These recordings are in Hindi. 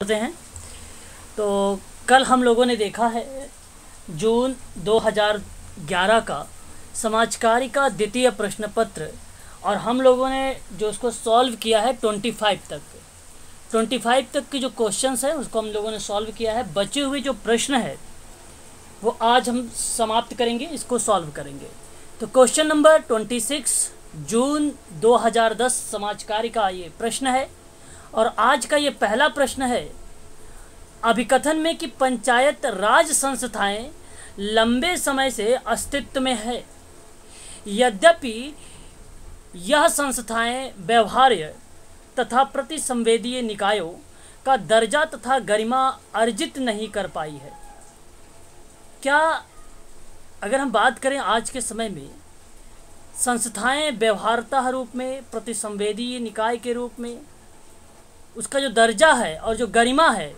करते हैं। तो कल हम लोगों ने देखा है जून 2011 का समाजकारी का द्वितीय प्रश्न पत्र, और हम लोगों ने जो उसको सॉल्व किया है 25 तक के जो क्वेश्चंस हैं उसको हम लोगों ने सॉल्व किया है। बचे हुए जो प्रश्न है वो आज हम समाप्त करेंगे, इसको सॉल्व करेंगे। तो क्वेश्चन नंबर 26 जून 2010 समाजकारी का ये प्रश्न है, और आज का ये पहला प्रश्न है। अभिकथन में कि पंचायत राज संस्थाएं लंबे समय से अस्तित्व में है, यद्यपि यह संस्थाएं व्यवहार्य तथा प्रतिसंवेदीय निकायों का दर्जा तथा गरिमा अर्जित नहीं कर पाई है। क्या अगर हम बात करें आज के समय में संस्थाएं व्यवहार्यता रूप में, प्रतिसंवेदीय निकाय के रूप में उसका जो दर्जा है और जो गरिमा है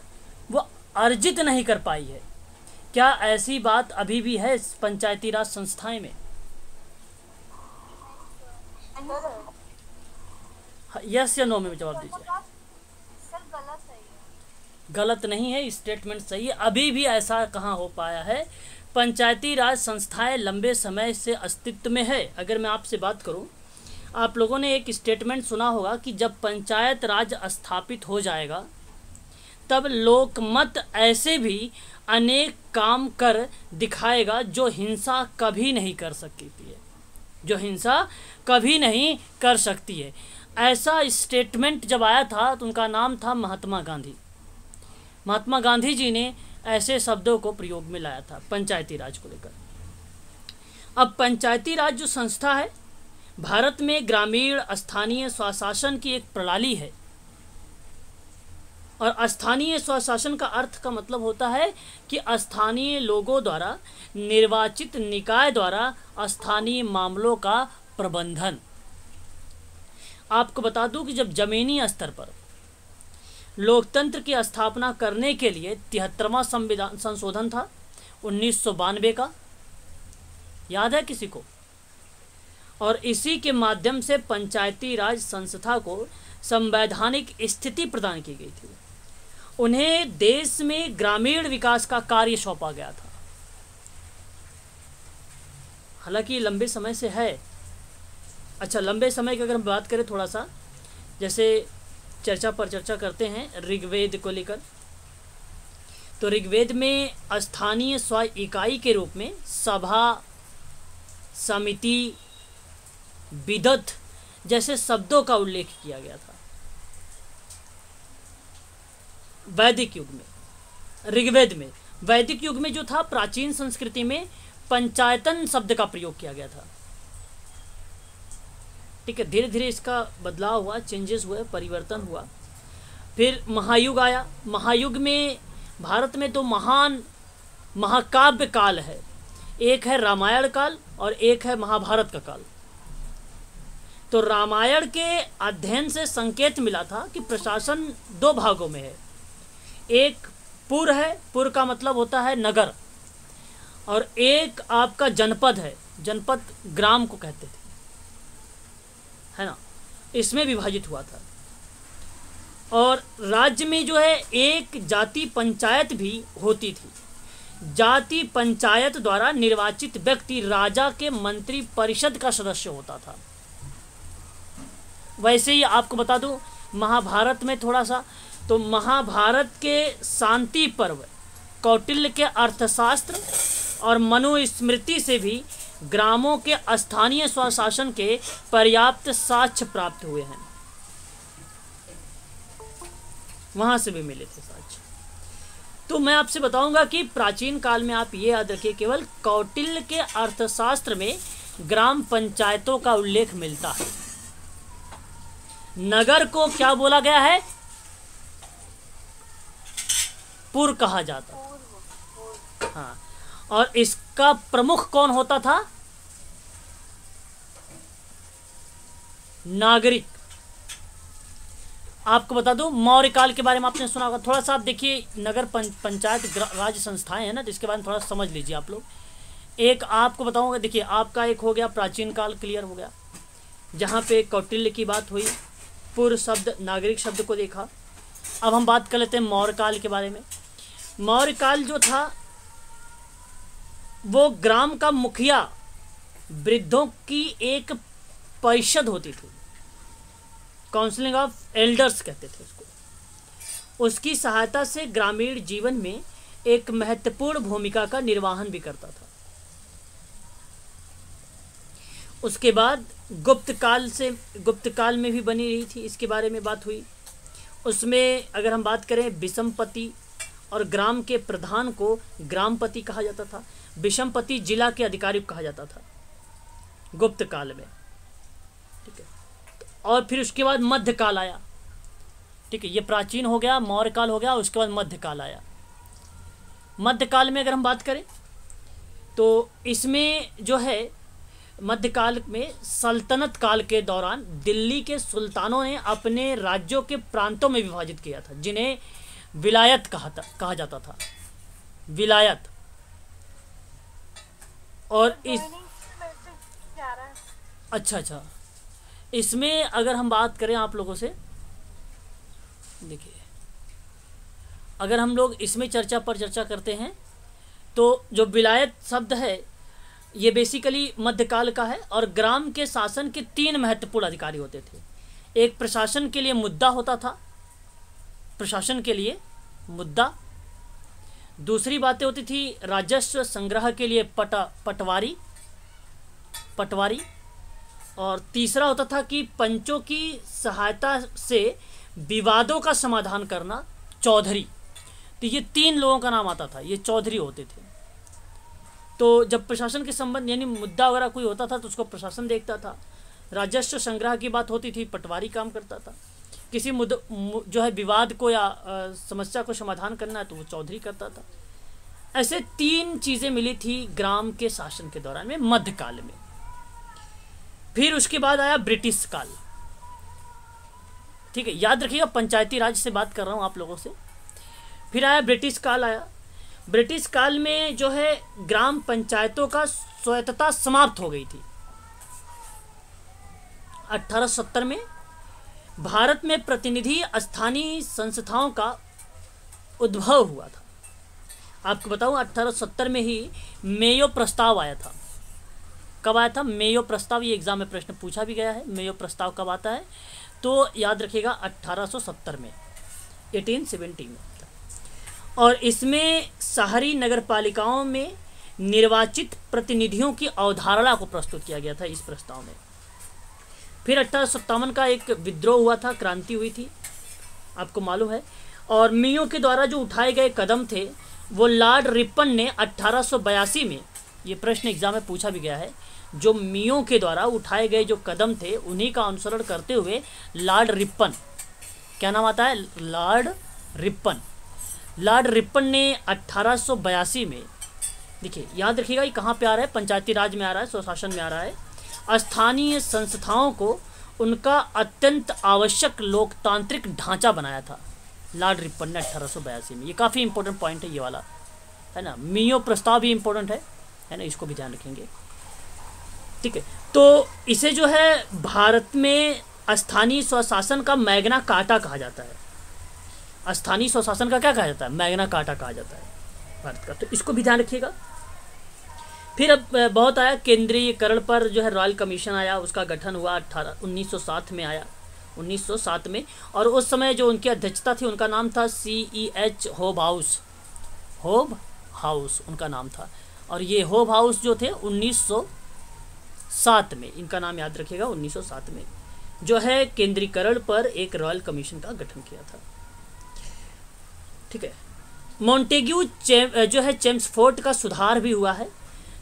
वो अर्जित नहीं कर पाई है, क्या ऐसी बात अभी भी है पंचायती राज संस्थाएं में? यस या नो में जवाब दीजिए। सर गलत है ये। गलत नहीं है, स्टेटमेंट सही है। अभी भी ऐसा कहाँ हो पाया है? पंचायती राज संस्थाएं लंबे समय से अस्तित्व में है। अगर मैं आपसे बात करूं, आप लोगों ने एक स्टेटमेंट सुना होगा कि जब पंचायत राज स्थापित हो जाएगा तब लोकमत ऐसे भी अनेक काम कर दिखाएगा जो हिंसा कभी नहीं कर सकती है, जो हिंसा कभी नहीं कर सकती है। ऐसा स्टेटमेंट जब आया था तो उनका नाम था महात्मा गांधी। महात्मा गांधी जी ने ऐसे शब्दों को प्रयोग में लाया था पंचायती राज को लेकर। अब पंचायती राज जो संस्था है भारत में ग्रामीण स्थानीय स्वशासन की एक प्रणाली है, और स्थानीय स्वशासन का अर्थ का मतलब होता है कि स्थानीय लोगों द्वारा निर्वाचित निकाय द्वारा स्थानीय मामलों का प्रबंधन। आपको बता दूं कि जब जमीनी स्तर पर लोकतंत्र की स्थापना करने के लिए 73वां संविधान संशोधन था 1992 का, याद है किसी को? और इसी के माध्यम से पंचायती राज संस्था को संवैधानिक स्थिति प्रदान की गई थी। उन्हें देश में ग्रामीण विकास का कार्य सौंपा गया था। हालांकि लंबे समय से है। अच्छा, लंबे समय की अगर हम बात करें थोड़ा सा, जैसे चर्चा करते हैं ऋग्वेद को लेकर, तो ऋग्वेद में स्थानीय स्व इकाई के रूप में सभा, समिति, विदत जैसे शब्दों का उल्लेख किया गया था। वैदिक युग में, ऋग्वेद में, वैदिक युग में जो था, प्राचीन संस्कृति में पंचायतन शब्द का प्रयोग किया गया था। ठीक है, धीरे धीरे इसका बदलाव हुआ, चेंजेस हुए, परिवर्तन हुआ। फिर महायुग आया। महायुग में भारत में दो महान महाकाव्य काल है, एक है रामायण काल और एक है महाभारत का काल। तो रामायण के अध्ययन से संकेत मिला था कि प्रशासन दो भागों में है। एक पुर है, पुर का मतलब होता है नगर, और एक आपका जनपद है, जनपद ग्राम को कहते थे, है ना, इसमें विभाजित हुआ था। और राज्य में जो है एक जाति पंचायत भी होती थी। जाति पंचायत द्वारा निर्वाचित व्यक्ति राजा के मंत्री परिषद का सदस्य होता था। वैसे ही आपको बता दूं महाभारत में थोड़ा सा, तो महाभारत के शांति पर्व, कौटिल्य के अर्थशास्त्र और मनुस्मृति से भी ग्रामों के स्थानीय स्वशासन के पर्याप्त साक्ष्य प्राप्त हुए हैं, वहां से भी मिले थे साक्ष्य। तो मैं आपसे बताऊंगा कि प्राचीन काल में, आप ये याद रखिए, केवल कौटिल्य के अर्थशास्त्र में ग्राम पंचायतों का उल्लेख मिलता है। नगर को क्या बोला गया है? पुर कहा जाता है। हाँ, और इसका प्रमुख कौन होता था? नागरिक। आपको बता दूं मौर्य काल के बारे में आपने सुना होगा। थोड़ा सा आप देखिए, नगर पंचायत राज्य संस्थाएं हैं ना, जिसके बारे में थोड़ा समझ लीजिए आप लोग। एक आपको बताऊंगा, देखिए आपका एक हो गया प्राचीन काल, क्लियर हो गया, जहाँ पे कौटिल्य की बात हुई, पुर शब्द, नागरिक शब्द को देखा। अब हम बात कर लेते हैं मौर्य काल के बारे में। मौर्य काल जो था वो ग्राम का मुखिया वृद्धों की एक परिषद होती थी, काउंसिलिंग ऑफ एल्डर्स कहते थे उसको। उसकी सहायता से ग्रामीण जीवन में एक महत्वपूर्ण भूमिका का निर्वहन भी करता था। उसके बाद गुप्त काल में भी बनी रही थी, इसके बारे में बात हुई। उसमें अगर हम बात करें विषमपति और ग्राम के प्रधान को ग्रामपति कहा जाता था, विषमपति जिला के अधिकारी को कहा जाता था गुप्त काल में, ठीक है। और फिर उसके बाद मध्यकाल आया, ठीक है। ये प्राचीन हो गया, मौर्य काल हो गया, उसके बाद मध्यकाल आया। मध्यकाल में अगर हम बात करें तो इसमें जो है मध्यकाल में सल्तनत काल के दौरान दिल्ली के सुल्तानों ने अपने राज्यों के प्रांतों में विभाजित किया था, जिन्हें विलायत कहा जाता था, विलायत। और इस अच्छा इसमें अगर हम बात करें आप लोगों से, देखिए अगर हम लोग इसमें चर्चा करते हैं तो जो विलायत शब्द है ये बेसिकली मध्यकाल का है। और ग्राम के शासन के 3 महत्वपूर्ण अधिकारी होते थे। एक प्रशासन के लिए मुद्दा होता था, प्रशासन के लिए मुद्दा। दूसरी बातें होती थी राजस्व संग्रह के लिए पटवारी। और तीसरा होता था कि पंचों की सहायता से विवादों का समाधान करना, चौधरी। तो ये 3 लोगों का नाम आता था, ये चौधरी होते थे। तो जब प्रशासन के संबंध यानी मुद्दा वगैरह कोई होता था तो उसको प्रशासन देखता था। राजस्व संग्रह की बात होती थी, पटवारी काम करता था। किसी जो है विवाद को या समस्या को समाधान करना है तो वो चौधरी करता था। ऐसे 3 चीज़ें मिली थी ग्राम के शासन के दौरान में मध्यकाल में। फिर उसके बाद आया ब्रिटिश काल, ठीक है। याद रखिएगा पंचायती राज से बात कर रहा हूँ आप लोगों से। फिर आया ब्रिटिश काल आया। ब्रिटिश काल में जो है ग्राम पंचायतों का स्वायत्तता समाप्त हो गई थी। 1870 में भारत में प्रतिनिधि स्थानीय संस्थाओं का उद्भव हुआ था। आपको बताऊं 1870 में ही मेयो प्रस्ताव आया था। कब आया था मेयो प्रस्ताव? ये एग्जाम में प्रश्न पूछा भी गया है। मेयो प्रस्ताव कब आता है? तो याद रखिएगा 1870 में, 1870 में। और इसमें शहरी नगरपालिकाओं में निर्वाचित प्रतिनिधियों की अवधारणा को प्रस्तुत किया गया था इस प्रस्ताव में। फिर 1857 का एक विद्रोह हुआ था, क्रांति हुई थी, आपको मालूम है। और मियों के द्वारा जो उठाए गए कदम थे वो लॉर्ड रिपन ने 1882 में, ये प्रश्न एग्जाम में पूछा भी गया है, जो मियों के द्वारा उठाए गए जो कदम थे उन्हीं का अनुसरण करते हुए लॉर्ड रिपन, क्या नाम आता है? लॉर्ड रिपन ने 1882 में, देखिए याद रखिएगा ये कहाँ पे आ रहा है, पंचायती राज में आ रहा है, स्वशासन में आ रहा है। स्थानीय संस्थाओं को उनका अत्यंत आवश्यक लोकतांत्रिक ढांचा बनाया था लॉर्ड रिपन ने 1882 में। ये काफ़ी इंपॉर्टेंट पॉइंट है ये वाला, है ना। मियो प्रस्ताव भी इंपॉर्टेंट है ना, इसको भी ध्यान रखेंगे, ठीक है। तो इसे जो है भारत में स्थानीय स्वशासन का मैग्ना कार्टा कहा जाता है। स्थानीय स्वशासन का क्या कहा जाता है? मैग्ना कार्टा कहा जाता है भारत का, तो इसको भी ध्यान रखिएगा। फिर अब बहुत आया केंद्रीयकरण पर, जो है रॉयल कमीशन आया, उसका गठन हुआ 1907 में आया, 1907 में। और उस समय जो उनकी अध्यक्षता थी उनका नाम था CEH होब हाउस उनका नाम था। और ये होब हाउस जो थे 1907 में, इनका नाम याद रखिएगा, 1907 में जो है केंद्रीकरण पर एक रॉयल कमीशन का गठन किया था, ठीक है। मॉन्टेग्यू जो है चेम्सफोर्ड का सुधार भी हुआ है,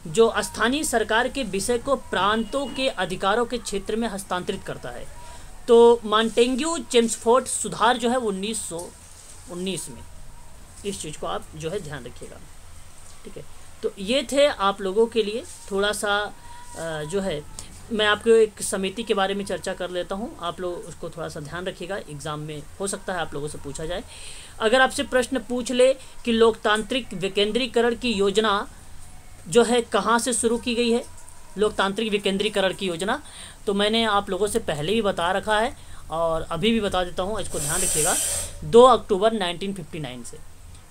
जो स्थानीय सरकार के विषय को प्रांतों के अधिकारों के क्षेत्र में हस्तांतरित करता है। तो मॉन्टेग्यू चेम्सफोर्ड सुधार जो है 1919 में, इस चीज़ को आप जो है ध्यान रखिएगा, ठीक है। तो ये थे आप लोगों के लिए थोड़ा सा जो है, मैं आपको एक समिति के बारे में चर्चा कर लेता हूँ, आप लोग उसको थोड़ा सा ध्यान रखिएगा, एग्ज़ाम में हो सकता है आप लोगों से पूछा जाए। अगर आपसे प्रश्न पूछ ले कि लोकतांत्रिक विकेंद्रीकरण की योजना जो है कहाँ से शुरू की गई है, लोकतांत्रिक विकेंद्रीकरण की योजना, तो मैंने आप लोगों से पहले ही बता रखा है, और अभी भी बता देता हूँ, इसको ध्यान रखिएगा। 2 अक्टूबर 1959 से,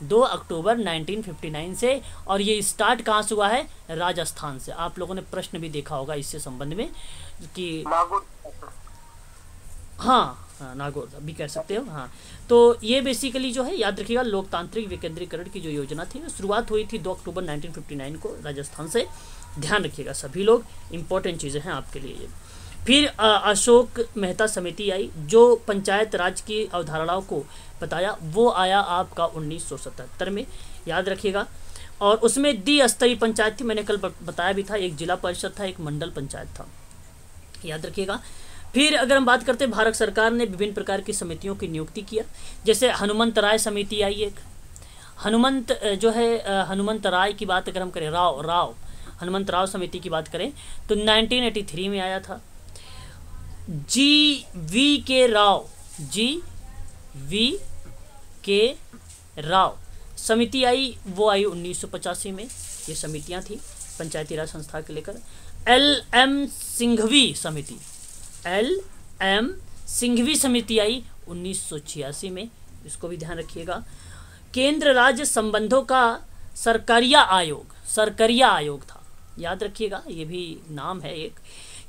2 अक्टूबर 1959 से। और ये स्टार्ट कहाँ से हुआ है? राजस्थान से। आप लोगों ने प्रश्न भी देखा होगा इससे संबंध में कि हाँ हाँ, नागौर भी कह सकते हो। हाँ, तो ये बेसिकली जो है याद रखिएगा, लोकतांत्रिक विकेंद्रीकरण की जो योजना थी शुरुआत हुई थी 2 अक्टूबर 1959 को राजस्थान से। ध्यान रखिएगा सभी लोग, इंपॉर्टेंट चीज़ें हैं आपके लिए ये। फिर अशोक मेहता समिति आई जो पंचायत राज की अवधारणाओं को बताया, वो आया आपका 1977 में, याद रखिएगा। और उसमें द्विस्तरीय पंचायत थी, मैंने कल बताया भी था, एक जिला परिषद था, एक मंडल पंचायत था, याद रखिएगा। फिर अगर हम बात करते हैं, भारत सरकार ने विभिन्न प्रकार की समितियों की नियुक्ति किया, जैसे हनुमंत राय समिति आई एक। हनुमंत जो है हनुमंत राय की बात अगर हम करें, राव हनुमंत राव समिति की बात करें तो 1983 में आया था। जी.वी.के. राव समिति आई, वो आई 1985 में। ये समितियां थी पंचायती राज संस्था के लेकर। एल.एम. सिंघवी समिति आई 1986 में, इसको भी ध्यान रखिएगा। केंद्र राज्य संबंधों का सरकारिया आयोग था, याद रखिएगा, ये भी नाम है एक।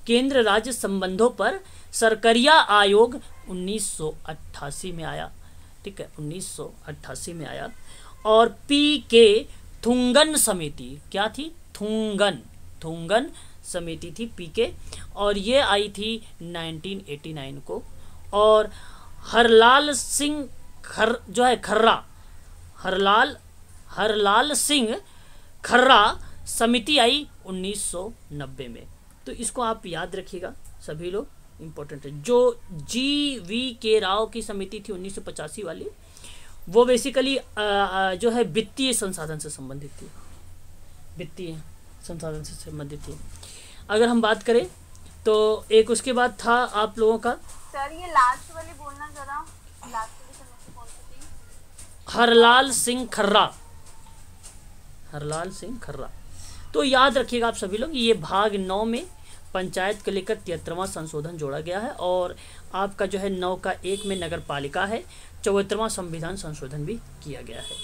केंद्र राज्य संबंधों पर सरकारिया आयोग 1988 में आया, ठीक है, 1988 में आया। और पी.के. थुंगन समिति, क्या थी? थुंगन समिति थी पी.के. और ये आई थी 1989 को। और हरलाल सिंह खर्रा समिति आई 1990 में। तो इसको आप याद रखिएगा सभी लोग, इम्पोर्टेंट है। जो जी.वी.के. राव की समिति थी 1985 वाली, वो बेसिकली जो है वित्तीय संसाधन से संबंधित थी, वित्तीय संसाधन से संबंधित थी। अगर हम बात करें तो एक उसके बाद था आप लोगों का, सर ये लास्ट वाली बोलना जरा, लास्ट वाली समिति कौन सी थी? हरलाल सिंह खर्रा। तो याद रखिएगा आप सभी लोग, ये भाग 9 में पंचायत को लेकर 73वां संशोधन जोड़ा गया है। और आपका जो है 9 का 1 में नगर पालिका है, 74वां संविधान संशोधन भी किया गया है।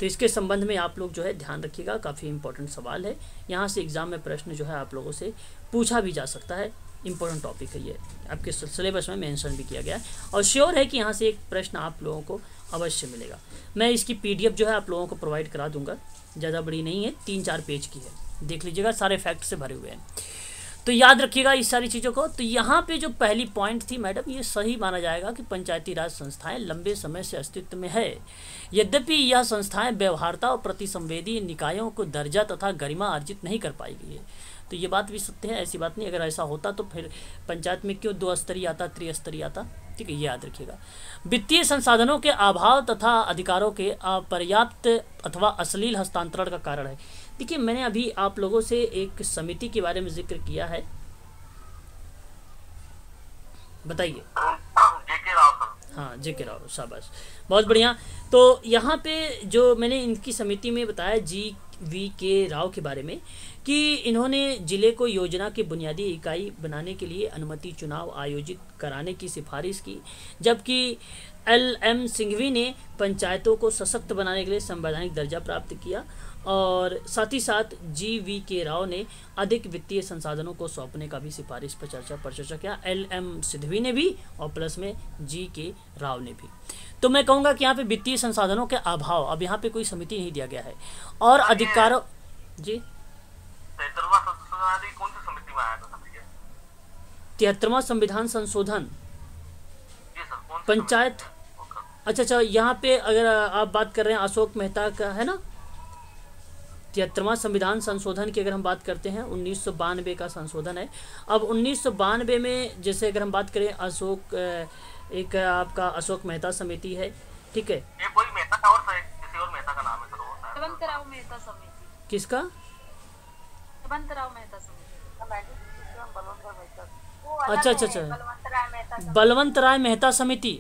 तो इसके संबंध में आप लोग जो है ध्यान रखिएगा, काफ़ी इंपॉर्टेंट सवाल है, यहाँ से एग्जाम में प्रश्न जो है आप लोगों से पूछा भी जा सकता है। इंपॉर्टेंट टॉपिक है ये, आपके सिलेबस में मेंशन भी किया गया है। और श्योर है कि यहाँ से एक प्रश्न आप लोगों को अवश्य मिलेगा। मैं इसकी PDF जो है आप लोगों को प्रोवाइड करा दूंगा, ज़्यादा बड़ी नहीं है, 3-4 पेज की है, देख लीजिएगा, सारे फैक्ट से भरे हुए हैं। तो याद रखिएगा इस सारी चीज़ों को। तो यहाँ पे जो पहली पॉइंट थी मैडम, ये सही माना जाएगा कि पंचायती राज संस्थाएं लंबे समय से अस्तित्व में है, यद्यपि यह संस्थाएं व्यवहारता और प्रतिसंवेदी निकायों को दर्जा तथा गरिमा अर्जित नहीं कर पाएगी है। तो ये बात भी सत्य है, ऐसी बात नहीं। अगर ऐसा होता तो फिर पंचायत में क्यों 2 स्तरीय आता, त्रिस्तरीय आता, ठीक है, ये याद रखिएगा। वित्तीय संसाधनों के अभाव तथा अधिकारों के अपर्याप्त अथवा अश्लील हस्तांतरण का कारण है। देखिए, मैंने अभी आप लोगों से एक समिति के बारे में जिक्र किया है, बताइए। हाँ, जे.के. राव, शाबाश, बहुत बढ़िया। तो यहाँ पे जो मैंने इनकी समिति में बताया जी.वी.के. राव के बारे में, कि इन्होंने जिले को योजना की बुनियादी इकाई बनाने के लिए अनुमति चुनाव आयोजित कराने की सिफारिश की, जबकि एल.एम. सिंघवी ने पंचायतों को सशक्त बनाने के लिए संवैधानिक दर्जा प्राप्त किया। और साथ ही साथ जी.वी.के. राव ने अधिक वित्तीय संसाधनों को सौंपने का भी सिफारिश पर चर्चा किया, एल.एम. सिंघवी ने भी और प्लस में जी.के. राव ने भी। तो मैं कहूँगा कि यहाँ पे वित्तीय संसाधनों के अभाव, अब यहाँ पे कोई समिति नहीं दिया गया है। और अधिकारों, जी 73वां संविधान संशोधन पंचायत, अच्छा, यहाँ पे अगर आप बात कर रहे हैं अशोक मेहता का है ना, 73वां संविधान संशोधन की अगर हम बात करते हैं, 1992 का संशोधन है। अब 1992 में जैसे अगर हम बात करें, अशोक एक आपका अशोक मेहता समिति है, ठीक है, ये कोई मेहता का और किसी और मेहता का नाम है सर, वो है बलवंतराव मेहता समिति। किसका? बलवंतराव मेहता समिति। अच्छा, बलवंत राय मेहता समिति,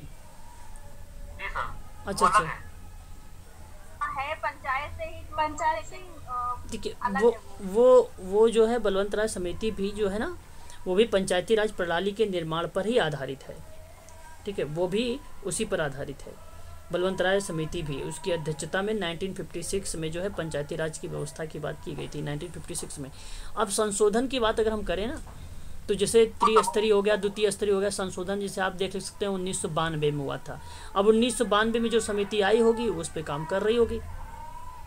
जी सर, अच्छा, है पंचायत से ठीक है। वो जो है बलवंत राय समिति भी जो है ना, वो भी पंचायती राज प्रणाली के निर्माण पर ही आधारित है, ठीक है, वो भी उसी पर आधारित है। बलवंत राय समिति भी, उसकी अध्यक्षता में 1956 में जो है पंचायती राज की व्यवस्था की बात की गई थी 1956 में। अब संशोधन की बात अगर हम करें ना, तो जैसे त्रिस्तरीय हो गया, द्वितीय स्तरीय हो गया, संशोधन जैसे आप देख सकते हैं 1992 में हुआ था। अब 1992 में जो समिति आई होगी उस पर काम कर रही होगी।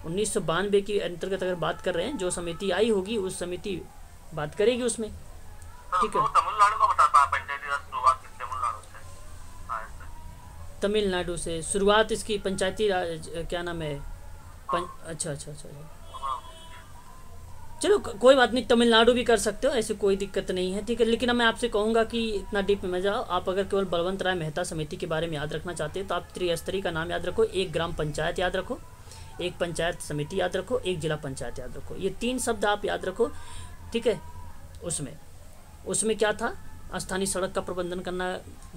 1992 के अंतर्गत अगर बात कर रहे हैं, जो समिति आई होगी उस समिति बात करेगी उसमें, ठीक है। तमिलनाडु का बताता पंचायती राज शुरुआत तमिलनाडु से शायद से। तमिलनाडु से शुरुआत इसकी पंचायती राज, क्या नाम है, अच्छा अच्छा अच्छा, चलो कोई बात नहीं, तमिलनाडु भी कर सकते हो, ऐसे कोई दिक्कत नहीं है, ठीक है। लेकिन मैं आपसे कहूँगा कि इतना डीप में जाओ आप। अगर केवल बलवंत राय मेहता समिति के बारे में याद रखना चाहते हैं तो आप त्रिस्तरीय का नाम याद रखो, एक ग्राम पंचायत याद रखो, एक पंचायत समिति याद रखो, एक जिला पंचायत याद रखो। ये 3 शब्द आप याद रखो, ठीक है। उसमें क्या था, स्थानीय सड़क का प्रबंधन करना,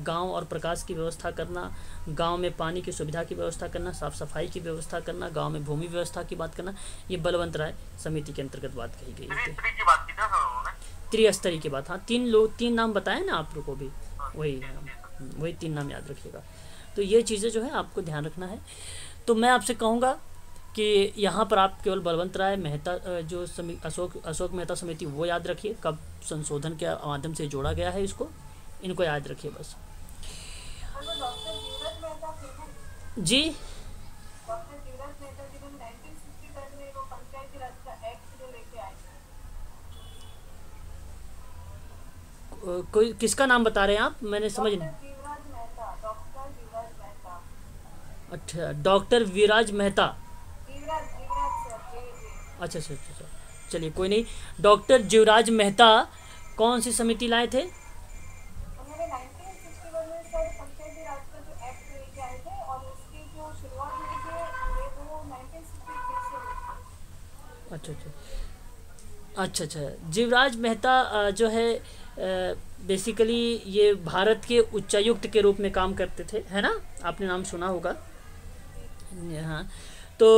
गांव और प्रकाश की व्यवस्था करना, गांव में पानी की सुविधा की व्यवस्था करना, साफ सफाई की व्यवस्था करना, गांव में भूमि व्यवस्था की बात करना, ये बलवंत राय समिति के अंतर्गत बात कही गई है। त्रिस्तरीय की बात, हाँ, 3 नाम बताए ना आप लोग को भी, वही 3 नाम याद रखिएगा। तो ये चीज़ें जो है आपको ध्यान रखना है। तो मैं आपसे कहूँगा कि यहाँ पर आप केवल बलवंत राय मेहता जो अशोक मेहता समिति वो याद रखिए, कब संशोधन के माध्यम से जोड़ा गया है इसको, इनको याद रखिए बस। जी, कोई किसका नाम बता रहे हैं आप, मैंने समझ नहीं। अच्छा, डॉक्टर वीराज मेहता, अच्छा अच्छा अच्छा, चलिए कोई नहीं। डॉक्टर जीवराज मेहता कौन सी समिति लाए थे? उन्होंने 1961 में सर पंचायती राज का जो एक्ट लेके आए थे और उसकी जो शुरुआत हुई थी वो 1963 से हुई। अच्छा अच्छा अच्छा अच्छा, जीवराज मेहता जो है बेसिकली ये भारत के उच्चायुक्त के रूप में काम करते थे, है ना, आपने नाम सुना होगा। हाँ, तो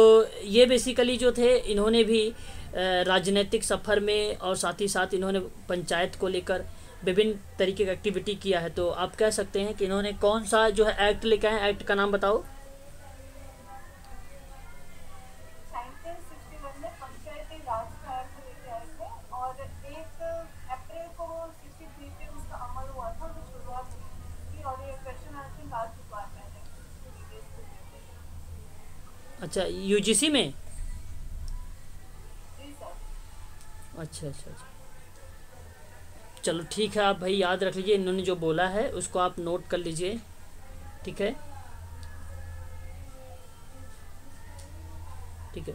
ये बेसिकली जो थे इन्होंने भी राजनीतिक सफ़र में और साथ ही साथ इन्होंने पंचायत को लेकर विभिन्न तरीके की एक्टिविटी किया है। तो आप कह सकते हैं कि इन्होंने कौन सा जो है एक्ट लेकर आए, एक्ट का नाम बताओ। 1961 में पंचायती राज का एक्ट लेके आए थे और 1 अप्रैल को 63 पे उसका अमल हुआ था, जो शुरुआत हुई थी। और ये क्वेश्चन आई थिंक आ चुका है पहले। अच्छा, यूजीसी में, जी सर। अच्छा अच्छा अच्छा, चलो ठीक है, आप भाई याद रख लीजिए, इन्होंने जो बोला है उसको आप नोट कर लीजिए, ठीक है, ठीक है।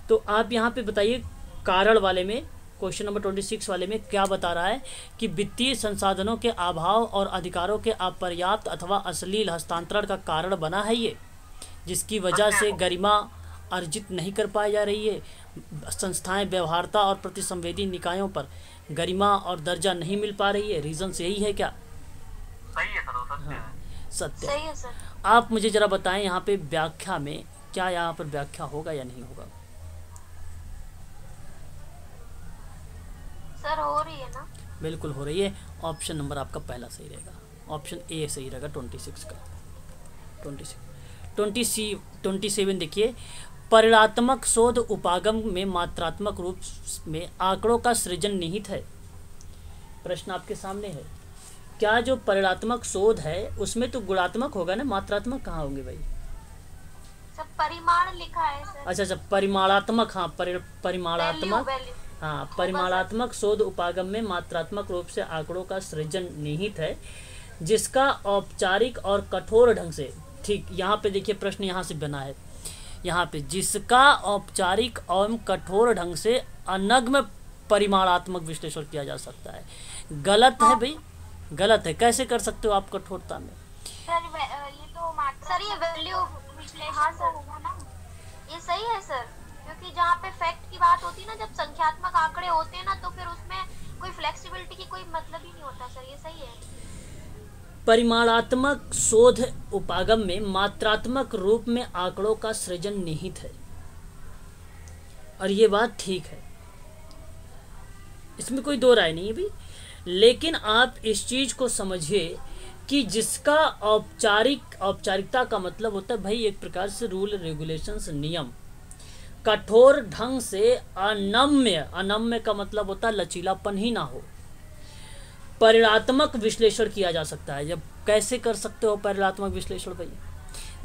तो आप यहाँ पे बताइए कारण वाले में, क्वेश्चन नंबर 26 वाले में क्या बता रहा है कि वित्तीय संसाधनों के अभाव और अधिकारों के अपर्याप्त अथवा अश्लील हस्तांतरण का कारण बना है ये, जिसकी वजह से गरिमा अर्जित नहीं कर पाई जा रही है। संस्थाएं व्यवहारता और प्रतिसंवेदी निकायों पर गरिमा और दर्जा नहीं मिल पा रही है। रीजन यही है क्या? सही है सर, सत्य है। हाँ, सत्य सही है सर। आप मुझे जरा बताएं यहाँ पे व्याख्या में, क्या यहाँ पर व्याख्या होगा या नहीं होगा? सर हो रही है ना? बिल्कुल हो रही है। ऑप्शन नंबर आपका पहला सही रहेगा, ऑप्शन ए सही रहेगा 26 का। 27 देखिए, परिणात्मक शोध उपागम में मात्रात्मक रूप में आंकड़ों का सृजन निहित है। प्रश्न आपके सामने है, क्या जो परिणात्मक शोध है उसमें तो गुणात्मक होगा ना, मात्रात्मक कहाँ होंगे भाई? सब परिमाण लिखा है सर। अच्छा अच्छा, परिमाणात्मक, हाँ परिमाणात्मक, हाँ परिमाणात्मक शोध उपागम में मात्रात्मक रूप से आंकड़ों का सृजन निहित है, जिसका औपचारिक और कठोर ढंग से, ठीक यहाँ पे देखिए प्रश्न यहाँ से बना है, यहाँ पे जिसका औपचारिक एवं कठोर ढंग से अनग्न परिमाणात्मक विश्लेषण किया जा सकता है। गलत है भाई, गलत है। कैसे कर सकते हो आप कठोरता में? सर ये वैल्यू विश्लेषण होगा ना, ये सही है सर, क्योंकि जहाँ पे फैक्ट की बात होती है ना, जब संख्यात्मक आंकड़े होते हैं ना, तो फिर उसमें कोई फ्लेक्सिबिलिटी की कोई मतलब ही नहीं होता सर, ये सही है। परिमाणात्मक शोध उपागम में मात्रात्मक रूप में आंकड़ों का सृजन निहित है, और ये बात ठीक है, इसमें कोई दो राय नहीं है भी। लेकिन आप इस चीज को समझिए कि जिसका औपचारिकता का मतलब होता है भाई एक प्रकार से रूल रेगुलेशंस नियम, कठोर ढंग से अनम्य का मतलब होता है लचीलापन ही ना हो। परिणात्मक विश्लेषण किया जा सकता है। जब कैसे कर सकते हो परिणात्मक विश्लेषण भाई,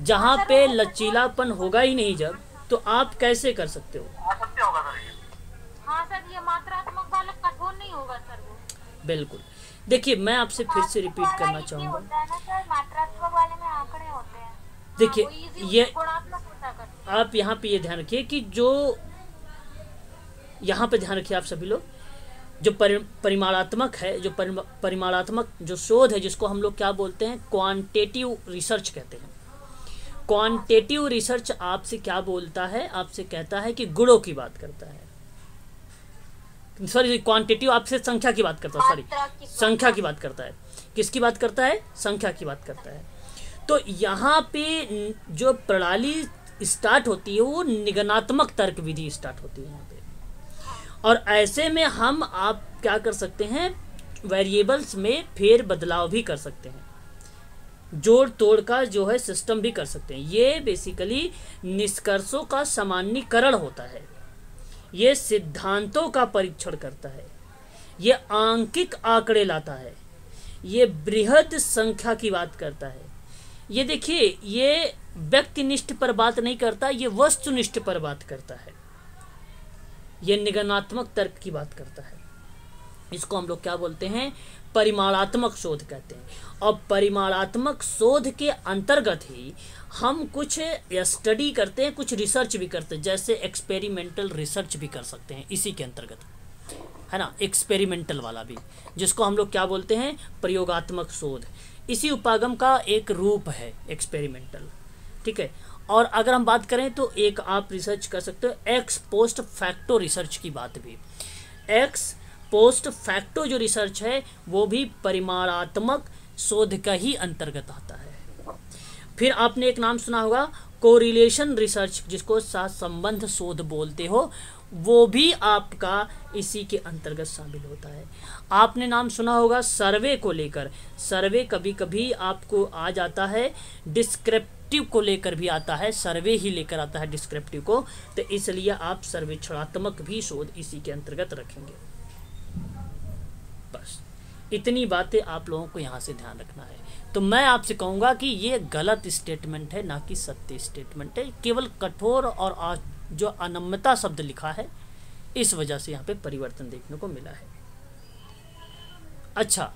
जहाँ पे लचीलापन होगा ही नहीं जब, तो आप कैसे कर सकते हो? असत्य होगा सर ये। हाँ सर, ये मात्रात्मक वाला कठोर नहीं होगा सर वो। बिल्कुल। देखिए मैं आपसे फिर से रिपीट करना चाहूँगा। होता है ना सर, मात्रात्मक वाले में आंकड़े होते हैं। देखिए ये गुणात्मक होता करते हैं। आप यहाँ पे ये ध्यान रखिए कि जो यहाँ पे ध्यान रखिए आप सभी लोग, जो परिमाणात्मक है, जो परिमाणात्मक जो शोध है, जिसको हम लोग क्या बोलते हैं, क्वांटिटेटिव रिसर्च कहते हैं। क्वांटिटेटिव रिसर्च आपसे क्या बोलता है, आपसे कहता है कि गुणों की बात करता है। सॉरी, क्वांटिटेटिव आपसे संख्या की बात करता है, सॉरी संख्या की बात करता है। किसकी बात करता है? संख्या की बात करता है। तो यहाँ पे जो प्रणाली स्टार्ट होती है वो निगमनात्मक तर्क विधि स्टार्ट होती है यहाँ पे। और ऐसे में हम आप क्या कर सकते हैं, वेरिएबल्स में फेर बदलाव भी कर सकते हैं, जोड़ तोड़ का जो है सिस्टम भी कर सकते हैं। ये बेसिकली निष्कर्षों का सामान्यीकरण होता है, ये सिद्धांतों का परीक्षण करता है, ये आंकिक आंकड़े लाता है, ये बृहद संख्या की बात करता है। ये देखिए, ये व्यक्तिनिष्ठ पर बात नहीं करता, ये वस्तुनिष्ठ पर बात करता है, ये निगमनात्मक तर्क की बात करता है। इसको हम लोग क्या बोलते हैं, परिमाणात्मक शोध कहते हैं। और परिमाणात्मक शोध के अंतर्गत ही हम कुछ स्टडी करते हैं, कुछ रिसर्च भी करते हैं, जैसे एक्सपेरिमेंटल रिसर्च भी कर सकते हैं इसी के अंतर्गत, है ना, एक्सपेरिमेंटल वाला भी, जिसको हम लोग क्या बोलते हैं, प्रयोगात्मक शोध। इसी उपागम का एक रूप है एक्सपेरिमेंटल, ठीक है। और अगर हम बात करें तो एक आप रिसर्च कर सकते हो एक्स पोस्ट फैक्टो रिसर्च की बात भी। एक्स पोस्ट फैक्टो जो रिसर्च है वो भी परिमाणात्मक शोध का ही अंतर्गत आता है। फिर आपने एक नाम सुना होगा कोरिलेशन रिसर्च, जिसको सहसंबंध शोध बोलते हो, वो भी आपका इसी के अंतर्गत शामिल होता है। आपने नाम सुना होगा सर्वे को लेकर, सर्वे कभी कभी आपको आ जाता है डिस्क्रिप्टिव को लेकर भी आता है, सर्वे ही लेकर आता है डिस्क्रिप्टिव को, तो इसलिए आप सर्वेक्षणात्मक भी शोध इसी के अंतर्गत रखेंगे। बस इतनी बातें आप लोगों को यहाँ से ध्यान रखना है। तो मैं आपसे कहूँगा कि ये गलत स्टेटमेंट है, ना कि सत्य स्टेटमेंट है। केवल कठोर और जो अनम्यता शब्द लिखा है, इस वजह से यहाँ पे परिवर्तन देखने को मिला है। अच्छा,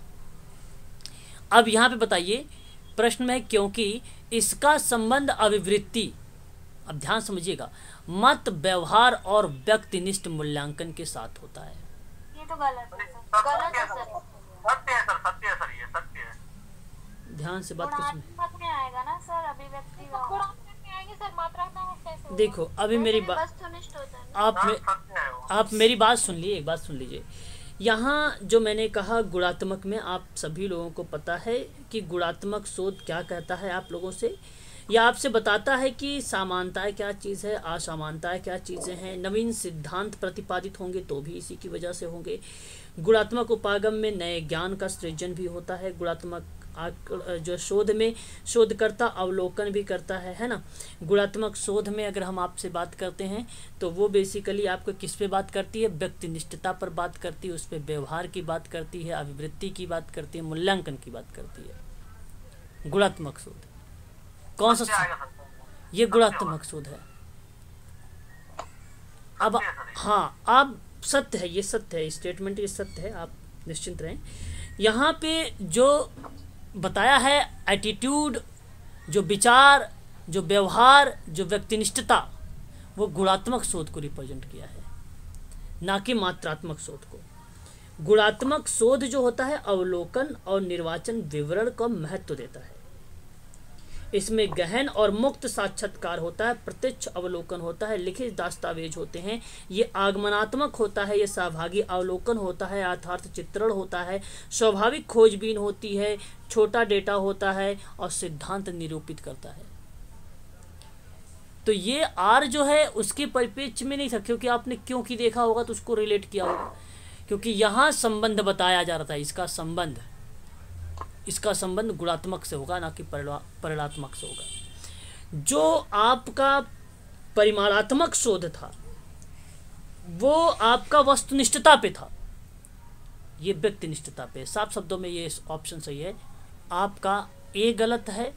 अब यहाँ पे बताइए प्रश्न में, क्योंकि इसका संबंध अभिवृत्ति, अब ध्यान समझिएगा, मत व्यवहार और व्यक्तिनिष्ठ मूल्यांकन के साथ होता है। ये तो गलत है सर, गलत है सर। सत्य है सर, सत्य है सर, ये सत्य है। ध्यान से बात को सुनिए। गुणात्मक में आएगा ना सर, अभिव्यक्ति का गुणात्मक में आएंगे सर, मात्रात्मक कैसे होगा? देखो अभी मेरी बात, वस्तुनिष्ठ होता है ना। सत्य है वो। आप मेरी बात सुन लीजिए, एक बात सुन लीजिए। यहाँ जो मैंने कहा गुणात्मक में, आप सभी लोगों को पता है कि गुणात्मक शोध क्या कहता है आप लोगों से, यह आपसे बताता है कि समानताएं क्या चीज़ है, असमानताएं क्या चीज़ें हैं, नवीन सिद्धांत प्रतिपादित होंगे तो भी इसी की वजह से होंगे। गुणात्मक उपागम में नए ज्ञान का सृजन भी होता है। गुणात्मक जो शोध में शोधकर्ता अवलोकन भी करता है ना। गुणात्मक शोध में अगर हम आपसे बात करते हैं तो वो बेसिकली आपको किस पे बात करती है, व्यक्तिनिष्ठता पर बात करती है, उस पर व्यवहार की बात करती है, अभिवृत्ति की बात करती है, मूल्यांकन की बात करती है। गुणात्मक शोध कौन सा? ये गुणात्मक शोध है। अब हाँ, आप सत्य है, ये सत्य है, स्टेटमेंट ये सत्य है, आप निश्चिंत रहें। यहाँ पे जो बताया है एटीट्यूड, जो विचार, जो व्यवहार, जो व्यक्तिनिष्ठता, वो गुणात्मक शोध को रिप्रेजेंट किया है, ना कि मात्रात्मक शोध को। गुणात्मक शोध जो होता है अवलोकन और निर्वाचन विवरण को महत्व देता है। इसमें गहन और मुक्त साक्षात्कार होता है, प्रत्यक्ष अवलोकन होता है, लिखित दस्तावेज होते हैं। ये आगमनात्मक होता है, ये सहभागी अवलोकन होता है, यथार्थ चित्रण होता है, स्वाभाविक खोजबीन होती है, छोटा डेटा होता है और सिद्धांत निरूपित करता है। तो ये आर जो है उसके परिप्रेक्ष्य में नहीं था, क्योंकि आपने क्योंकि देखा होगा तो उसको रिलेट किया होगा, क्योंकि यहाँ संबंध बताया जा रहा था। इसका संबंध इसका संबंध गुणात्मक से होगा, ना कि परिमाणात्मक से होगा। जो आपका परिमाणात्मक शोध था वो आपका वस्तुनिष्ठता पे था, ये व्यक्तिनिष्ठता पे। साफ शब्दों में ये ऑप्शन सही है। आपका ए गलत है,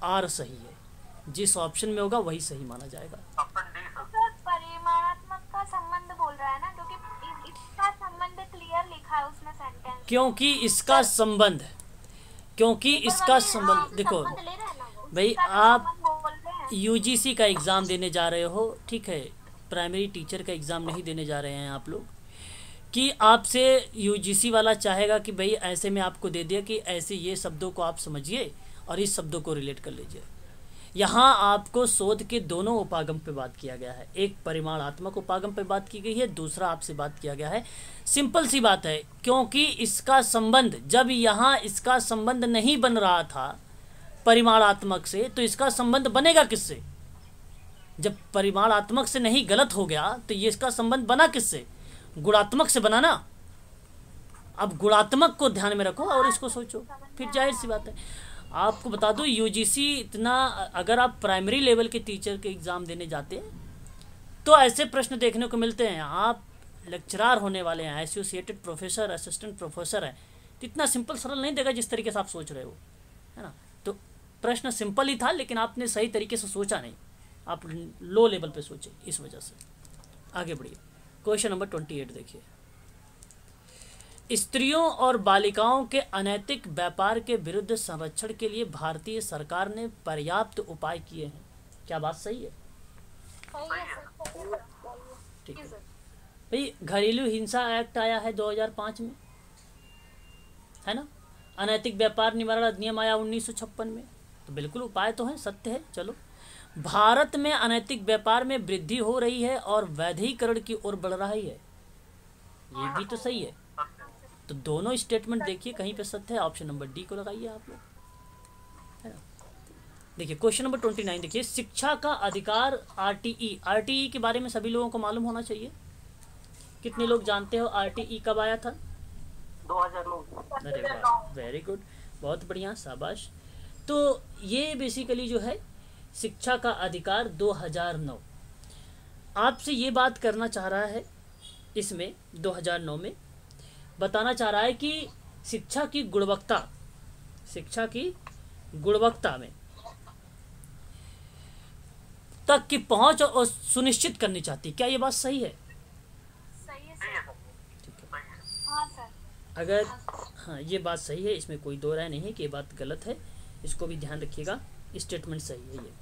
आर सही है। जिस ऑप्शन में होगा वही सही माना जाएगा। Option D sir. सर परिमाणात्मक का संबंध बोल रहा है ना, क्योंकि इसका संबंध क्लियर लिखा है उसमें सेंटेंस। क्योंकि इसका संबंध देखो भाई, आप यूजीसी का एग्ज़ाम देने जा रहे हो, ठीक है, प्राइमरी टीचर का एग्ज़ाम नहीं देने जा रहे हैं आप लोग, कि आपसे यूजीसी वाला चाहेगा कि भाई ऐसे में आपको दे दिया कि ऐसे ये शब्दों को आप समझिए और इस शब्दों को रिलेट कर लीजिए। यहाँ आपको शोध के दोनों उपागम पे बात किया गया है। एक परिमाणात्मक उपागम पे बात की गई है, दूसरा आपसे बात किया गया है। सिंपल सी बात है, क्योंकि इसका संबंध, जब यहाँ इसका संबंध नहीं बन रहा था परिमाणात्मक से, तो इसका संबंध बनेगा किससे? जब परिमाणात्मक से नहीं, गलत हो गया, तो ये इसका संबंध बना किससे? गुणात्मक से बना ना। अब गुणात्मक को ध्यान में रखो और इसको सोचो, फिर जाहिर सी बात है। आपको बता दो, यूजीसी इतना, अगर आप प्राइमरी लेवल के टीचर के एग्ज़ाम देने जाते हैं तो ऐसे प्रश्न देखने को मिलते हैं। आप लेक्चरार होने वाले हैं, एसोसिएटेड प्रोफेसर, असिस्टेंट प्रोफेसर है, तो इतना सिंपल सरल नहीं देगा जिस तरीके से आप सोच रहे हो, है ना। तो प्रश्न सिंपल ही था, लेकिन आपने सही तरीके से सोचा नहीं, आप लो लेवल पे सोचे, इस वजह से। आगे बढ़िए, क्वेश्चन नंबर 28 देखिए। स्त्रियों और बालिकाओं के अनैतिक व्यापार के विरुद्ध संरक्षण के लिए भारतीय सरकार ने पर्याप्त उपाय किए हैं। क्या बात सही है? ठीक है भाई। घरेलू हिंसा एक्ट आया है 2005 में, है ना। अनैतिक व्यापार निवारण अधिनियम आया 1956 में, तो बिल्कुल उपाय तो हैं, सत्य है। चलो, भारत में अनैतिक व्यापार में वृद्धि हो रही है और वैधीकरण की ओर बढ़ रही है, ये भी तो सही है। तो दोनों स्टेटमेंट देखिए, कहीं पे सत्य है, ऑप्शन नंबर डी को लगाइए आप लोग, है ना। देखिए क्वेश्चन नंबर 29 देखिए। शिक्षा का अधिकार आरटीई के बारे में सभी लोगों को मालूम होना चाहिए। कितने लोग जानते हो आरटीई कब आया था? 2009। अरे वाह, वेरी गुड, बहुत बढ़िया, शाबाश। तो ये बेसिकली जो है शिक्षा का अधिकार 2009। आपसे ये बात करना चाह रहा है, इसमें 2009 में बताना चाह रहा है कि शिक्षा की गुणवत्ता में तक की पहुंच और सुनिश्चित करनी चाहती। क्या ये बात सही है? सही है सही है सर। सर। सही है। हाँ सर। अगर हाँ, ये बात सही है, इसमें कोई दो राय नहीं है कि ये बात गलत है, इसको भी ध्यान रखिएगा, स्टेटमेंट सही है ये।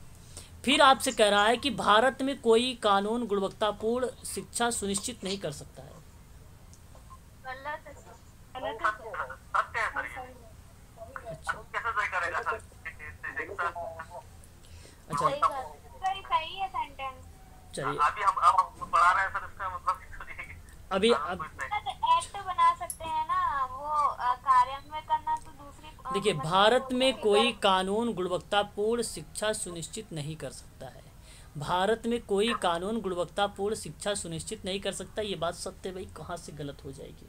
फिर आपसे कह रहा है कि भारत में कोई कानून गुणवत्तापूर्ण शिक्षा सुनिश्चित नहीं कर सकता है। गलत है सर। सत्य है सर ये। अच्छा कैसे सही करेगा सर? शिक्षा अच्छा, सही है सेंटेंस। चलिए अभी हम पढ़ा रहे हैं सर, इसका मतलब अभी अब एक्ट बना सकते हैं ना, वो कार्यान्वयन करना तो दूसरी। देखिए, भारत में कोई कानून गुणवत्तापूर्ण शिक्षा सुनिश्चित नहीं कर सकता है। भारत में कोई कानून गुणवत्तापूर्ण शिक्षा सुनिश्चित नहीं कर सकता, ये बात सत्य भाई कहाँ से गलत हो जाएगी?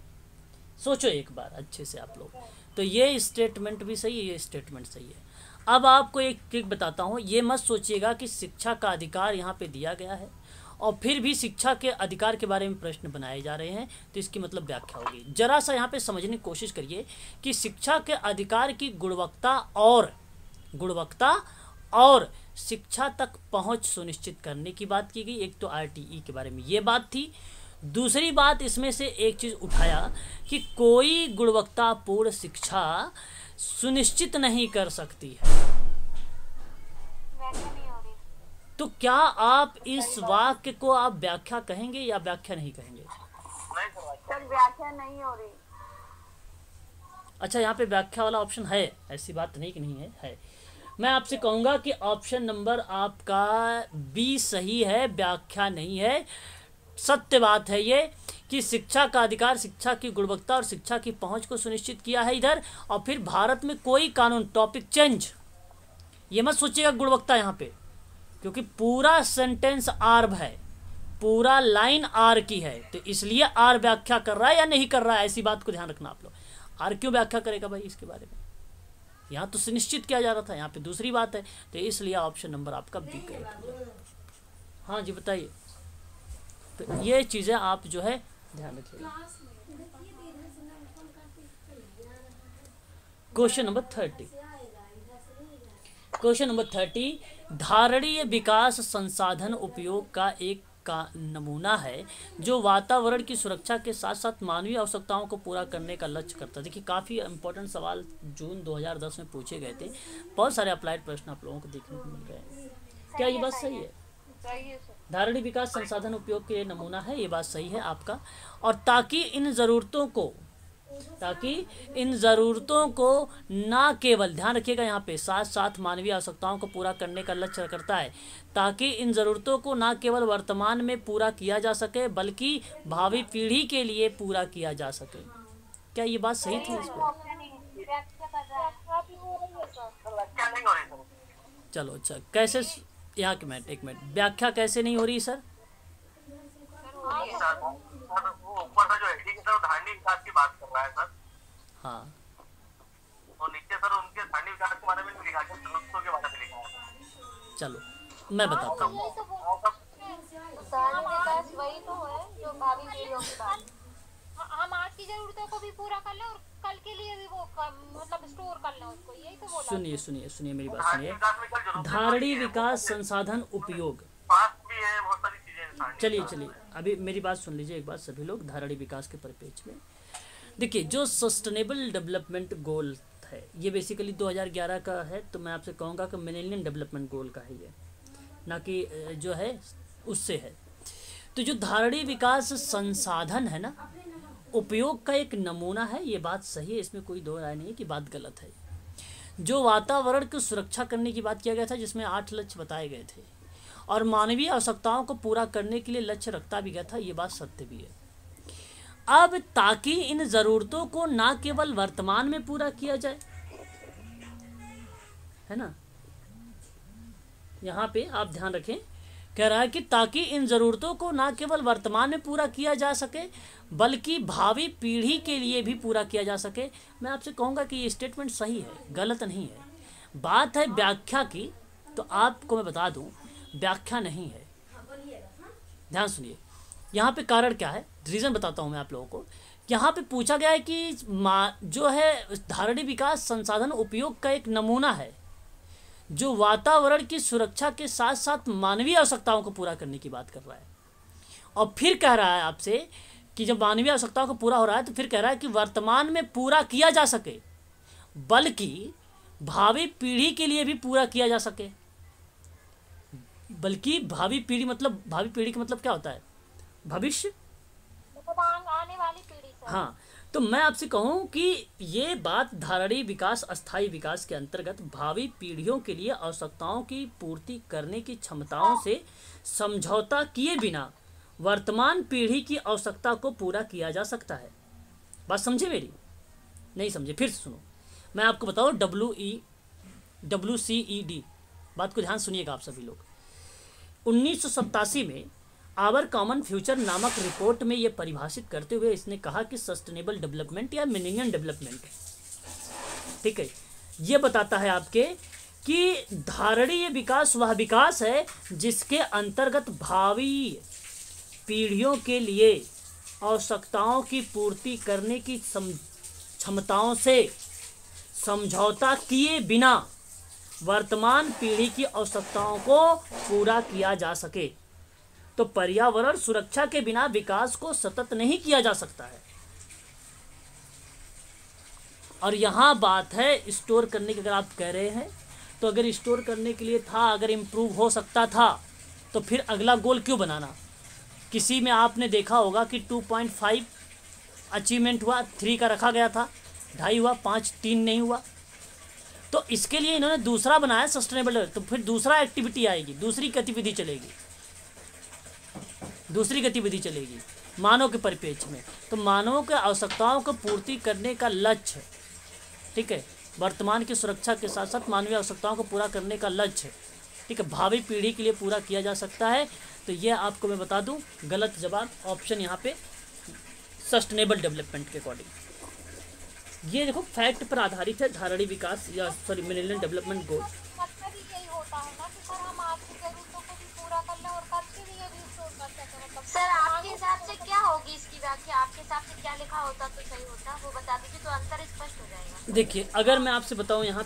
सोचो एक बार अच्छे से आप लोग। तो ये स्टेटमेंट भी सही है, ये स्टेटमेंट सही है। अब आपको एक ट्रिक बताता हूँ, ये मत सोचिएगा कि शिक्षा का अधिकार यहाँ पे दिया गया है और फिर भी शिक्षा के अधिकार के बारे में प्रश्न बनाए जा रहे हैं, तो इसकी मतलब व्याख्या होगी। जरा सा यहाँ पे समझने की कोशिश करिए कि शिक्षा के अधिकार की गुणवत्ता और शिक्षा तक पहुँच सुनिश्चित करने की बात की गई। एक तो आरटीई के बारे में ये बात थी। दूसरी बात, इसमें से एक चीज़ उठाया कि कोई गुणवत्तापूर्ण शिक्षा सुनिश्चित नहीं कर सकती है। व्याख्या नहीं हो रही। तो क्या आप इस वाक्य को आप व्याख्या कहेंगे या व्याख्या नहीं कहेंगे? सर व्याख्या नहीं हो रही। अच्छा, यहाँ पे व्याख्या वाला ऑप्शन है, ऐसी बात नहीं कि नहीं है, है। मैं आपसे कहूँगा कि ऑप्शन नंबर आपका बी सही है, व्याख्या नहीं है। सत्य बात है ये कि शिक्षा का अधिकार, शिक्षा की गुणवत्ता और शिक्षा की पहुंच को सुनिश्चित किया है इधर, और फिर भारत में कोई कानून, टॉपिक चेंज, ये मत सोचिएगा गुणवत्ता यहाँ पे, क्योंकि पूरा सेंटेंस आर है, पूरा लाइन आर की है, तो इसलिए आर व्याख्या कर रहा है या नहीं कर रहा है, ऐसी बात को ध्यान रखना आप लोग। आर क्यों व्याख्या करेगा भाई इसके बारे में? यहाँ तो सुनिश्चित किया जा रहा था, यहाँ पे दूसरी बात है, तो इसलिए ऑप्शन नंबर आपका बी करेक्ट। हाँ जी बताइए। तो ये चीज़ें आप जो है ध्यान रखिएगा। Question number 30। क्वेश्चन नंबर 30 धारणीय विकास संसाधन उपयोग का एक का नमूना है जो वातावरण की सुरक्षा के साथ साथ मानवीय आवश्यकताओं को पूरा करने का लक्ष्य करता है। देखिए काफ़ी इंपॉर्टेंट सवाल जून 2010 में पूछे गए थे, बहुत सारे अप्लाइड प्रश्न आप लोगों को देखने को मिल रहे हैं। क्या ये बात सही है? धारणीय विकास संसाधन उपयोग के नमूना है, ये बात सही है आपका। और ताकि इन ज़रूरतों को ना केवल, ध्यान रखिएगा यहाँ पे, साथ साथ मानवीय आवश्यकताओं को पूरा करने का लक्ष्य करता है, ताकि इन ज़रूरतों को ना केवल वर्तमान में पूरा किया जा सके बल्कि भावी पीढ़ी के लिए पूरा किया जा सके। क्या ये बात सही थी इस पर? चलो अच्छा, कैसे यहाँ के मिनट एक मिनट, व्याख्या कैसे नहीं हो रही सर? ऊपर जो हेडिंग है वो धारणीय विकास की बात कर रहा है सर। हाँ, और नीचे सर उनके धारणीय विकास के बारे में लिखा है, जरूरतों के बारे में लिखा है। चलो मैं बताता हूँ। धारणीय विकास वही तो है जो भावी पीढ़ियों की बात। हम आज की जरूरतों को भी पूरा कर लें और कल के लिए भी वो मतलब स्टोर कर लें उसको, यही तो बोला। सुनिए मेरी बात सुनिए। धारणीय विकास संसाधन उपयोग, चलिए अभी मेरी बात सुन लीजिए एक बात सभी लोग, धारणीय विकास के परिप्रेक्ष्य में देखिए जो सस्टेनेबल डेवलपमेंट गोल है ये बेसिकली 2011 का है, तो मैं आपसे कहूँगा कि मिलेनियम डेवलपमेंट गोल का है ये, ना कि जो है उससे है। तो जो धारणीय विकास संसाधन है ना, उपयोग का एक नमूना है, ये बात सही है, इसमें कोई दो राय नहीं है कि बात गलत है। जो वातावरण की सुरक्षा करने की बात किया गया था जिसमें 8 लक्ष्य बताए गए थे और मानवीय आवश्यकताओं को पूरा करने के लिए लक्ष्य रखता भी गया था, ये बात सत्य भी है। अब ताकि इन ज़रूरतों को ना केवल वर्तमान में पूरा किया जाए, है ना, यहाँ पे आप ध्यान रखें, कह रहा है कि ताकि इन ज़रूरतों को ना केवल वर्तमान में पूरा किया जा सके बल्कि भावी पीढ़ी के लिए भी पूरा किया जा सके। मैं आपसे कहूँगा कि ये स्टेटमेंट सही है, गलत नहीं है। बात है व्याख्या की, तो आपको मैं बता दूं व्याख्या नहीं है। ध्यान सुनिए, यहाँ पे कारण क्या है, रीज़न बताता हूँ मैं आप लोगों को। यहाँ पे पूछा गया है कि जो है धारणीय विकास संसाधन उपयोग का एक नमूना है जो वातावरण की सुरक्षा के साथ साथ मानवीय आवश्यकताओं को पूरा करने की बात कर रहा है। और फिर कह रहा है आपसे कि जब मानवीय आवश्यकताओं को पूरा हो रहा है तो फिर कह रहा है कि वर्तमान में पूरा किया जा सके बल्कि भावी पीढ़ी के लिए भी पूरा किया जा सके। बल्कि भावी पीढ़ी मतलब, भावी पीढ़ी का मतलब क्या होता है? भविष्य, आने वाली पीढ़ी से। हाँ, तो मैं आपसे कहूँ कि ये बात धारणीय विकास अस्थायी विकास के अंतर्गत भावी पीढ़ियों के लिए आवश्यकताओं की पूर्ति करने की क्षमताओं से समझौता किए बिना वर्तमान पीढ़ी की आवश्यकता को पूरा किया जा सकता है। बात समझे मेरी? नहीं समझे फिर से सुनो, मैं आपको बताऊँ WCED, बात को ध्यान सुनिएगा आप सभी लोग। 1987 में आवर कॉमन फ्यूचर नामक रिपोर्ट में ये परिभाषित करते हुए इसने कहा कि सस्टेनेबल डेवलपमेंट या मिलेनियम डेवलपमेंट, ठीक है, ये बताता है आपके कि धारणीय विकास वह विकास है जिसके अंतर्गत भावी पीढ़ियों के लिए आवश्यकताओं की पूर्ति करने की क्षमताओं से समझौता किए बिना वर्तमान पीढ़ी की आवश्यकताओं को पूरा किया जा सके। तो पर्यावरण सुरक्षा के बिना विकास को सतत नहीं किया जा सकता है। और यहाँ बात है स्टोर करने की, अगर आप कह रहे हैं तो अगर स्टोर करने के लिए था, अगर इम्प्रूव हो सकता था तो फिर अगला गोल क्यों बनाना? किसी में आपने देखा होगा कि 2.5 अचीवमेंट हुआ, 3 का रखा गया था, 2.5 हुआ, 5 3 नहीं हुआ। तो इसके लिए इन्होंने दूसरा बनाया सस्टेनेबल, तो फिर दूसरा एक्टिविटी आएगी, दूसरी गतिविधि चलेगी मानव के परिप्रेक्ष्य में। तो मानवों के आवश्यकताओं को पूर्ति करने का लक्ष्य, ठीक है, वर्तमान की सुरक्षा के साथ साथ मानवीय आवश्यकताओं को पूरा करने का लक्ष्य, ठीक है, भावी पीढ़ी के लिए पूरा किया जा सकता है। तो ये आपको मैं बता दूं गलत जवाब ऑप्शन यहाँ पे सस्टेनेबल डेवलपमेंट के अकॉर्डिंग। ये देखो फैक्ट पर आधारित है धारणी विकास या सॉरी मिलेनियम डेवलपमेंट गोल। मतलब ही यही होता है ना कि सर हम आपकी जरूरतों को भी पूरा कर लें और करके भी ये भी सोचना चाहिए मतलब सर आपके हिसाब से क्या होगी इसकी व्याख्या, आपके हिसाब से क्या लिखा होता तो सही होता, वो बता दीजिए तो अंतर स्पष्ट हो जाएगा। देखिए अगर मैं आपसे बताऊं यहाँ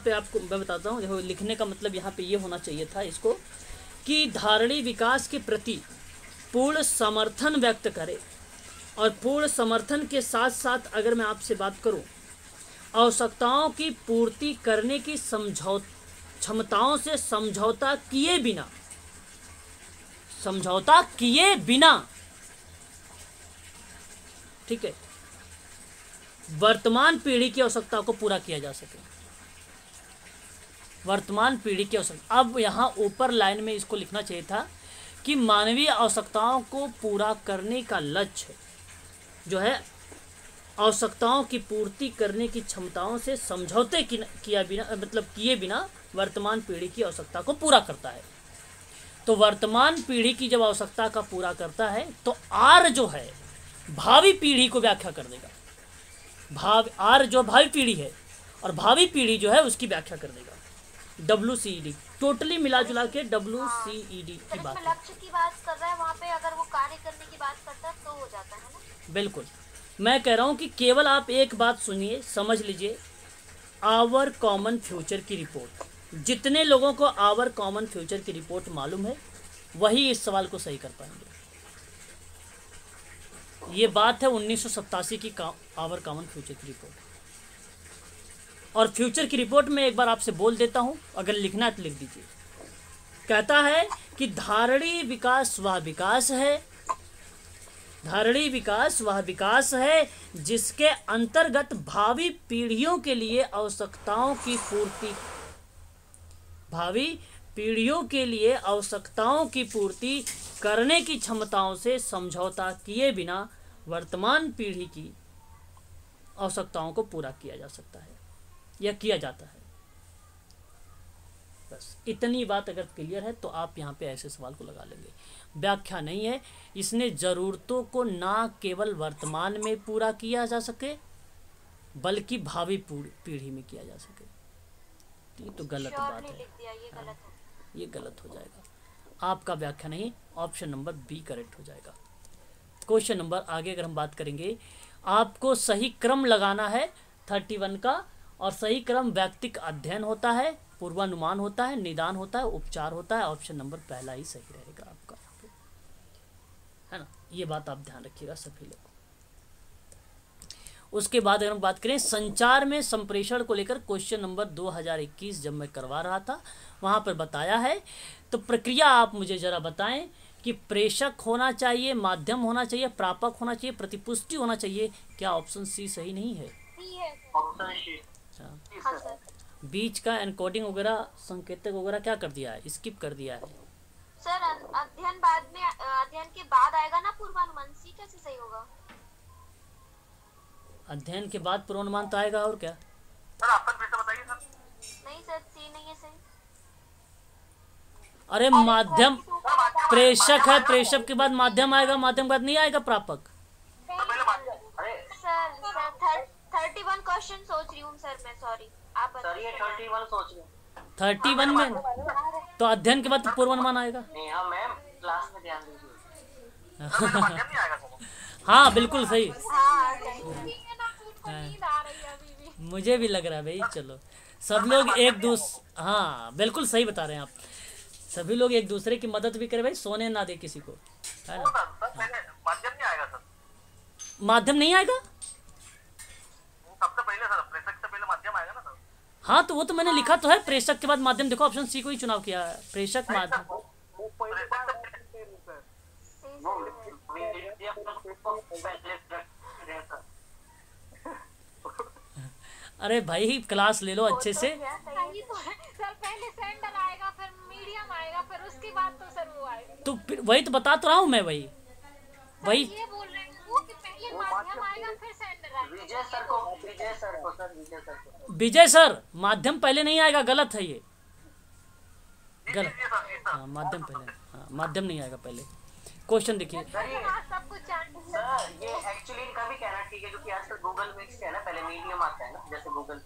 पे आपको मैं बताता हूँ, देखो लिखने का मतलब यहाँ पे ये होना चाहिए था इसको कि धारणी विकास के प्रति पूर्ण समर्थन व्यक्त करे, और पूर्ण समर्थन के साथ साथ अगर मैं आपसे बात करूं आवश्यकताओं की पूर्ति करने की क्षमताओं से समझौता किए बिना ठीक है वर्तमान पीढ़ी की आवश्यकता को पूरा किया जा सके। वर्तमान पीढ़ी की आवश्यकता, अब यहाँ ऊपर लाइन में इसको लिखना चाहिए था कि मानवीय आवश्यकताओं को पूरा करने का लक्ष्य जो है आवश्यकताओं की पूर्ति करने की क्षमताओं से समझौते किए बिना वर्तमान पीढ़ी की आवश्यकता को पूरा करता है। तो वर्तमान पीढ़ी की जब आवश्यकता का पूरा करता है तो आर जो है भावी पीढ़ी को व्याख्या कर देगा। आर जो भावी पीढ़ी है और भावी पीढ़ी जो है उसकी व्याख्या कर देगा। WCED टोटली मिला जुला के WCED की बात है। लक्ष्य की बात कर रहा है, वहाँ पे अगर वो कार्य करने की बात करता है तो हो जाता है ना। बिल्कुल, मैं कह रहा हूँ कि केवल आप एक बात सुनिए, समझ लीजिए, आवर कॉमन फ्यूचर की रिपोर्ट, जितने लोगों को आवर कॉमन फ्यूचर की रिपोर्ट मालूम है वही इस सवाल को सही कर पाएंगे। ये बात है 1987 की आवर कॉमन फ्यूचर की रिपोर्ट। और फ्यूचर की रिपोर्ट में एक बार आपसे बोल देता हूँ, अगर लिखना है तो लिख दीजिए। कहता है कि धारणी विकास वह विकास है, धारणी विकास वह विकास है जिसके अंतर्गत भावी पीढ़ियों के लिए आवश्यकताओं की पूर्ति, भावी पीढ़ियों के लिए आवश्यकताओं की पूर्ति करने की क्षमताओं से समझौता किए बिना वर्तमान पीढ़ी की आवश्यकताओं को पूरा किया जा सकता है या किया जाता है। बस इतनी बात अगर क्लियर है तो आप यहाँ पे ऐसे सवाल को लगा लेंगे। व्याख्या नहीं है, इसने ज़रूरतों को ना केवल वर्तमान में पूरा किया जा सके बल्कि भावी पीढ़ी में किया जा सके। ये तो गलत बात है, ये गलत हो जाएगा। आपका व्याख्या नहीं, ऑप्शन नंबर बी करेक्ट हो जाएगा। क्वेश्चन नंबर आगे अगर हम बात करेंगे, आपको सही क्रम लगाना है 31 का, और सही क्रम वैयक्तिक अध्ययन होता है, पूर्वानुमान होता है, निदान होता है, उपचार होता है। ऑप्शन नंबर पहला ही सही रहेगा आपका, है ना। ये बात आप ध्यान रखिएगा सभी लोग। उसके बाद अगर हम बात करें संचार में संप्रेषण को लेकर, क्वेश्चन नंबर 2021 जब मैं करवा रहा था वहाँ पर बताया है, तो प्रक्रिया आप मुझे ज़रा बताएं कि प्रेषक होना चाहिए, माध्यम होना चाहिए, प्रापक होना चाहिए, प्रतिपुष्टि होना चाहिए। क्या ऑप्शन सी सही नहीं है? अच्छा, बीच का एनकोडिंग वगैरह संकेतक वगैरह क्या कर दिया है, स्किप कर दिया है सर। अध्ययन बाद में, अध्ययन के बाद आएगा ना पूर्वानुमान, सी कैसे सही होगा? अध्ययन के बाद पूर्वानुमान तो आएगा, और क्या? सर ऑप्शन फिर से बताइए सर। नहीं सर, सी नहीं है सही। अरे माध्यम प्रेषक है, प्रेषक के बाद माध्यम आएगा, माध्यम के बाद नहीं आएगा प्रापक। सर 31 क्वेश्चन सोच रही हूँ सर मैं, सॉरी आप सर ये 31 सोच रहे हैं। 31 में तो अध्ययन के बाद तो पूर्वानुमान आएगा। नहीं हाँ मैम, क्लास में ध्यान दीजिए। हाँ बिल्कुल सही, आ रही है अभी भी। मुझे भी लग रहा है भाई। चलो सब लोग एक दूसरे, हाँ बिल्कुल सही बता रहे हैं आप, सभी लोग एक दूसरे की मदद भी करें भाई, सोने ना दे किसी को, है ना। माध्यम नहीं आएगा सर, माध्यम नहीं आएगा, सबसे पहले सर प्रेषक से पहले माध्यम आएगा ना सर। हाँ तो वो तो मैंने लिखा तो है, प्रेषक के बाद माध्यम। देखो ऑप्शन सी को ही चुनाव किया है, प्रेषक माध्यम। अरे भाई क्लास ले लो अच्छे से। सही तो है सर, पहले सेंटर आएगा फिर मीडियम आएगा फिर उसके बाद तो सर वो आएगा। तो वही तो बता तो रहा हूँ मैं, वही ये बोल रहे हैं वो कि पहले माध्यम आएगा फिर सेंटर आएगा। विजय सर को विजय सर माध्यम पहले नहीं आएगा, गलत है ये, गलत। हाँ माध्यम पहले, हाँ माध्यम नहीं आएगा पहले। क्वेश्चन देखिए। सर ये हाँ, सब कुछ जानते हैं। सर ये एक्चुअली इनका भी कहना ठीक है, क्योंकि आजकल गूगल मिक्स है ना, पहले मीडियम आता है ना, जैसे गूगल।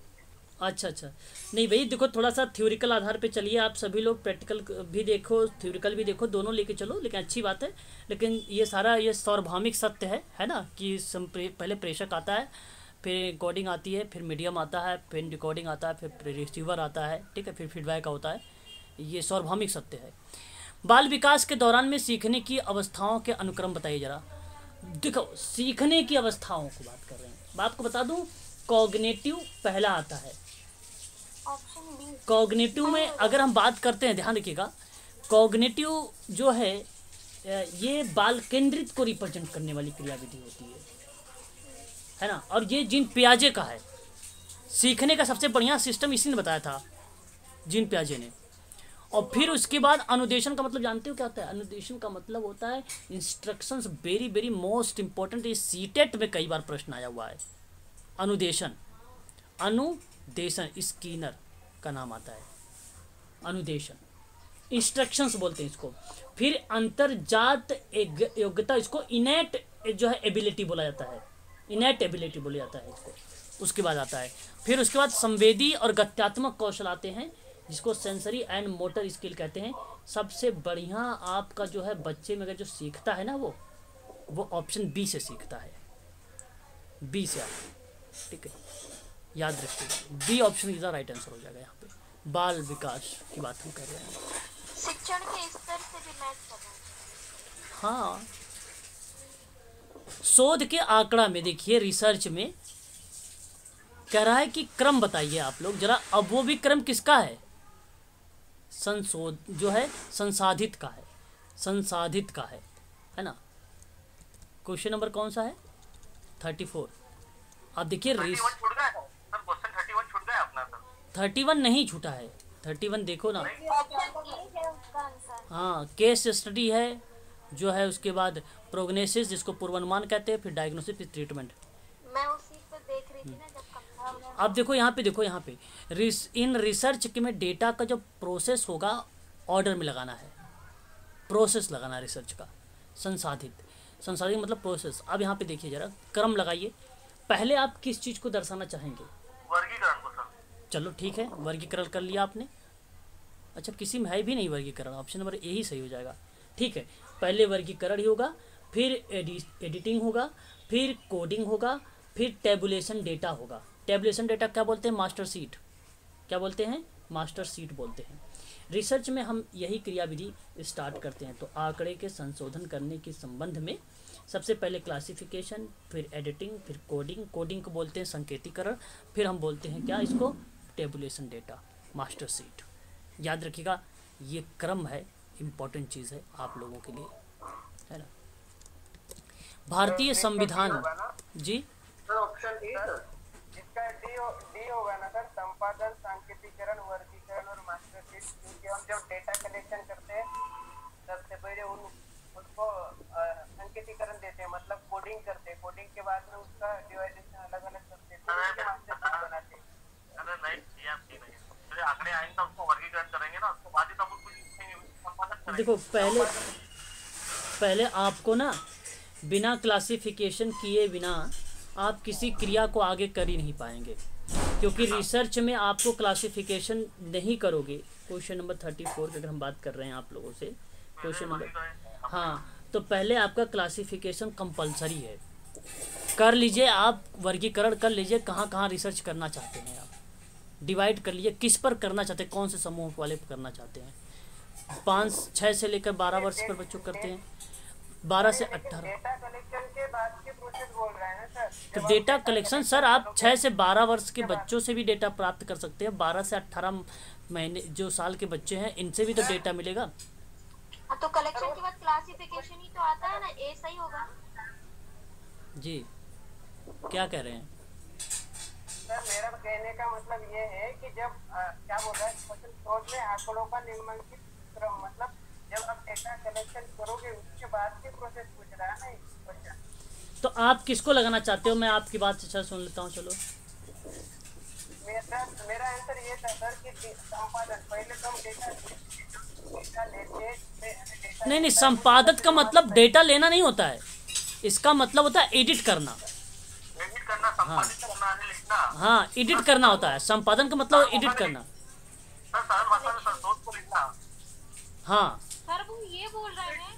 अच्छा अच्छा, नहीं भाई देखो, थोड़ा सा थ्योरिकल आधार पे चलिए, आप सभी लोग प्रैक्टिकल भी देखो, थ्योरिकल भी देखो, दोनों लेके चलो, लेकिन अच्छी बात है। लेकिन ये सारा ये सार्वभौमिक सत्य है ना, कि पहले प्रेषक आता है, फिर रिकॉर्डिंग आती है, फिर मीडियम आता है, फिर रिकॉर्डिंग आता है, फिर रिसीवर आता है, ठीक है, फिर फीडबैक होता है। ये सार्वभौमिक सत्य है। बाल विकास के दौरान में सीखने की अवस्थाओं के अनुक्रम बताइए जरा। देखो, सीखने की अवस्थाओं की बात कर रहे हैं, मैं आपको बता दूं, कॉग्निटिव पहला आता है। Option B. कॉग्निटिव में अगर हम बात करते हैं, ध्यान रखिएगा, कॉग्निटिव जो है ये बाल केंद्रित को रिप्रेजेंट करने वाली क्रियाविधि होती है ना, और ये जीन पियाजे का है। सीखने का सबसे बढ़िया सिस्टम इसी ने बताया था, जीन पियाजे ने। और फिर उसके बाद अनुदेशन का मतलब जानते हो क्या होता है? अनुदेशन का मतलब होता है instructions, very very most important. ये सीटेट में कई बार प्रश्न आया हुआ है। अनुदेशन, अनुदेशन स्कीनर का नाम आता है, अनुदेशन, इंस्ट्रक्शंस बोलते हैं इसको। फिर अंतरजात योग्यता, इसको इनेट जो है एबिलिटी बोला जाता है, इनेट एबिलिटी बोला जाता है इसको। उसके बाद आता है, फिर उसके बाद संवेदी और गत्यात्मक कौशल आते हैं, जिसको सेंसरी एंड मोटर स्किल कहते हैं। सबसे बढ़िया आपका जो है बच्चे में अगर जो सीखता है ना, वो ऑप्शन बी से सीखता है, बी से आता, ठीक है, याद रखिएगा, B option is the right answer हो जाएगा। यहाँ पे बाल विकास की बात हम कर रहे हैं। शिक्षण के स्तर से भी मैच कर रहे हैं। हाँ, शोध के आंकड़ा में देखिए, रिसर्च में कह रहा है कि क्रम बताइए आप लोग जरा। अब वो भी क्रम किसका है? संशोध जो है संसाधित का है, संसाधित का है ना। क्वेश्चन नंबर कौन सा है? 34। आप देखिए 31 छूट गया है सर, क्वेश्चन 31 छूट गया अपना सर। 31 नहीं छूटा है, 31 देखो ना। ऑप्शन ए है उसका आंसर। हाँ, केस स्टडी है जो है, उसके बाद प्रोग्नोसिस जिसको पूर्वानुमान कहते हैं, फिर डायग्नोसिस, फिर ट्रीटमेंट। मैं उसी पे देख रही थी ना जब कक्षा में। अब देखो यहाँ पे, देखो यहाँ पे इन रिसर्च के में डेटा का जो प्रोसेस होगा ऑर्डर में लगाना है, प्रोसेस लगाना है रिसर्च का। संसाधित, संसाधित मतलब प्रोसेस। अब यहाँ पे देखिए जरा, क्रम लगाइए। पहले आप किस चीज़ को दर्शाना चाहेंगे? वर्गीकरण को सर। चलो ठीक है, वर्गीकरण कर लिया आपने। अच्छा, किसी में है भी नहीं वर्गीकरण, ऑप्शन नंबर ए ही सही हो जाएगा। ठीक है, पहले वर्गीकरण ही होगा, फिर एडिटिंग होगा, फिर कोडिंग होगा, फिर टेबुलेशन डेटा होगा। टेबुलेशन डेटा क्या बोलते हैं? Master seat. क्या बोलते हैं? मास्टर सीट बोलते हैं। रिसर्च में हम यही क्रियाविधि स्टार्ट करते हैं। तो आंकड़े के संशोधन करने के संबंध में सबसे पहले क्लासिफिकेशन, फिर एडिटिंग, फिर कोडिंग। कोडिंग को बोलते हैं संकेतीकरण, फिर हम बोलते हैं क्या इसको? Tabulation data, master seat. याद रखिएगा, ये क्रम है, इम्पोर्टेंट चीज़ है आप लोगों के लिए, है ना। भारतीय संविधान जी, सर ऑप्शन डी सर, इसका डी होगा ना सर, संपादन, सांकेतिकरण, वर्गीकरण और मास्टर शीट। क्योंकि हम जब डेटा कलेक्शन करते हैं सबसे पहले उसको संकेतीकरण देते हैं, मतलब कोडिंग करते हैं। कोडिंग के बाद में उसका डिवाइडेशन अलग अलग करते हैं, फिर उसके मास्टर शीट बनाते हैं। अरे नहीं, ये आपकी नहीं है। पहले आंकड़े आएंगे तब उसको वर्गीकरण करेंगे ना, उसके बाद ही तब उसको संपादन करेंगे। देखो पहले आपको ना बिना क्लासिफिकेशन किए बिना आप किसी क्रिया को आगे कर ही नहीं पाएंगे, क्योंकि रिसर्च में आपको क्लासिफिकेशन नहीं करोगे। क्वेश्चन नंबर 34 की अगर हम बात कर रहे हैं आप लोगों से, क्वेश्चन नंबर, हाँ, तो पहले आपका क्लासिफिकेशन कंपलसरी है। कर लीजिए आप, वर्गीकरण कर लीजिए, कहाँ कहाँ रिसर्च करना चाहते हैं आप, डिवाइड कर लीजिए, किस पर करना चाहते हैं, कौन से समूह वाले पर करना चाहते हैं। 6 से लेकर 12 वर्ष पर बच्चों करते हैं, 12 से 18। डेटा कलेक्शन के बाद के प्रोसेस बोल रहे हैं ना सर। तो डेटा कलेक्शन सर, आप 6 से 12 वर्ष के बच्चों से भी डेटा प्राप्त कर सकते हैं। 12 से 18 महीने जो साल के बच्चे हैं, इनसे भी तो डेटा मिलेगा। हाँ, तो कलेक्शन के बाद क्लासिफिकेशन ही तो आता है ना, ए सही होगा। जी, क्या कह रहे हैं? सर मेरा कहने का मतलब ये है कि जब क्या बोल रहा है क्वेश्चन, शोध में आंकड़ों का निम्नलिखित क्रम, मतलब जब आप डेटा कलेक्शन करोगे उसके बाद के प्रोसेस पूछ रहा है ना क्वेश्चन। तो आप किसको लगाना चाहते हो? मैं आपकी बात अच्छा सुन लेता हूँ। चलो, मेरा आंसर ये था सर कि संपादन, पहले तो हम डेटा डेटा लेते डेटा नहीं नहीं, संपादक का मतलब डेटा लेना नहीं होता है, इसका मतलब होता है एडिट करना। एडिट करना, संपादित करना, लिखना। हाँ, एडिट करना होता है, संपादन का मतलब एडिट करना। सर सरल भाषा में संतोष को लिखना। हाँ सर वो ये बोल रहे हैं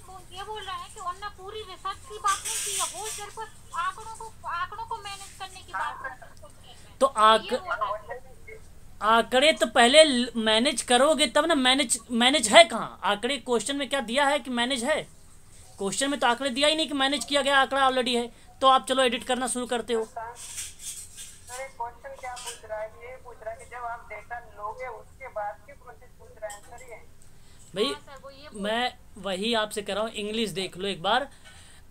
कि उन्होंने पूरी रिसर्च की बात नहीं की है, वो सिर्फ आंकड़ों को मैनेज करने की बात कर रहे हैं। तो आंकड़े तो पहले मैनेज करोगे तब ना। मैनेज है कहाँ आंकड़े? क्वेश्चन में क्या दिया है कि मैनेज है? क्वेश्चन में तो आंकड़े दिया ही नहीं कि मैनेज किया गया, आंकड़ा ऑलरेडी है। तो आप चलो एडिट करना शुरू करते हो। सर एक क्वेश्चन क्या पूछ रहा है, ये पूछ रहा है कि जब आप डेटा लोगे उसके बाद की प्रोसेस पूछ रहा है सर ये। भाई मैं वही आपसे कह रहा हूँ, इंग्लिश देख लो एक बार।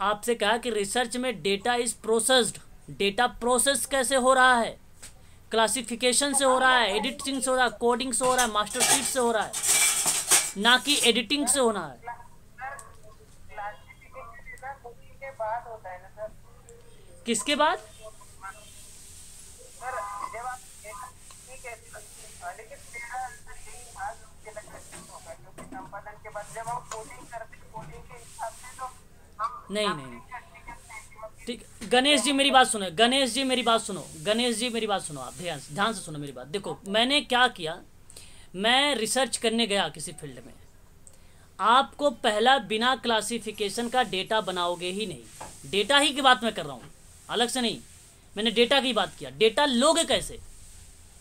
आपसे कहा कि रिसर्च में data is processed. Data process कैसे हो रहा है? क्लासिफिकेशन से हो रहा है, एडिटिंग से हो रहा है, कोडिंग से हो रहा है, मास्टर शीट से हो रहा है, ना कि एडिटिंग से होना है। क्लासिफिकेशन कोडिंग के बाद होता है ना सर? किसके बाद? सर जब आप ठीक है लेकिन मेरा आंसर यही था जो मुझे लग रहा है होगा, क्योंकि संपादन के बाद जब हम कोडिंग करते हैं कोडिंग के हिसाब से तो हम नहीं ठीक। गणेश जी मेरी बात सुनो, गणेश जी मेरी बात सुनो, आप ध्यान से सुनो मेरी बात। देखो मैंने क्या किया, मैं रिसर्च करने गया किसी फील्ड में। आपको पहला बिना क्लासिफिकेशन का डेटा बनाओगे ही नहीं। डेटा ही की बात मैं कर रहा हूँ, अलग से नहीं। मैंने डेटा की बात किया। डेटा लोगे कैसे?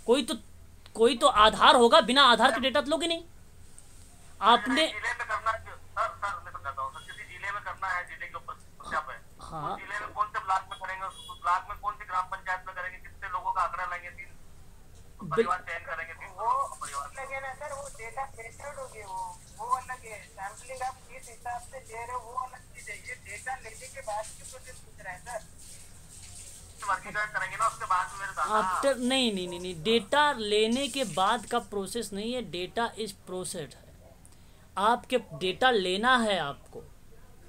कोई तो आधार होगा, बिना आधार के डेटा तो लोगे नहीं। आपने जिले में करना है सर मैं बताता हूँ सर, किसी जिले में करना है, जिले के ऊपर सत्यापन है। हाँ, उस जिले में कौन से ब्लॉक में करेंगे, उस ब्लॉक में कौन सी ग्राम पंचायत में करेंगे, कितने लोगों का आंकड़ा लेंगे, 3 परिवार चयन करेंगे, 3 परिवार लगे ना सर, वो डेटा मेथड होगी, वो अलग है। सैंपलिंग आप किस हिसाब से ले रहे हो वो अलग चीज है। ये डेटा लेने के बाद की प्रोसेस पूछ रहा है सर। वर्गीकरण करेंगे ना उसके बाद मेरे साथ। आफ्टर नहीं, डेटा लेने के बाद का प्रोसेस नहीं है, डेटा इज प्रोसेस है। आपके डेटा लेना है, आपको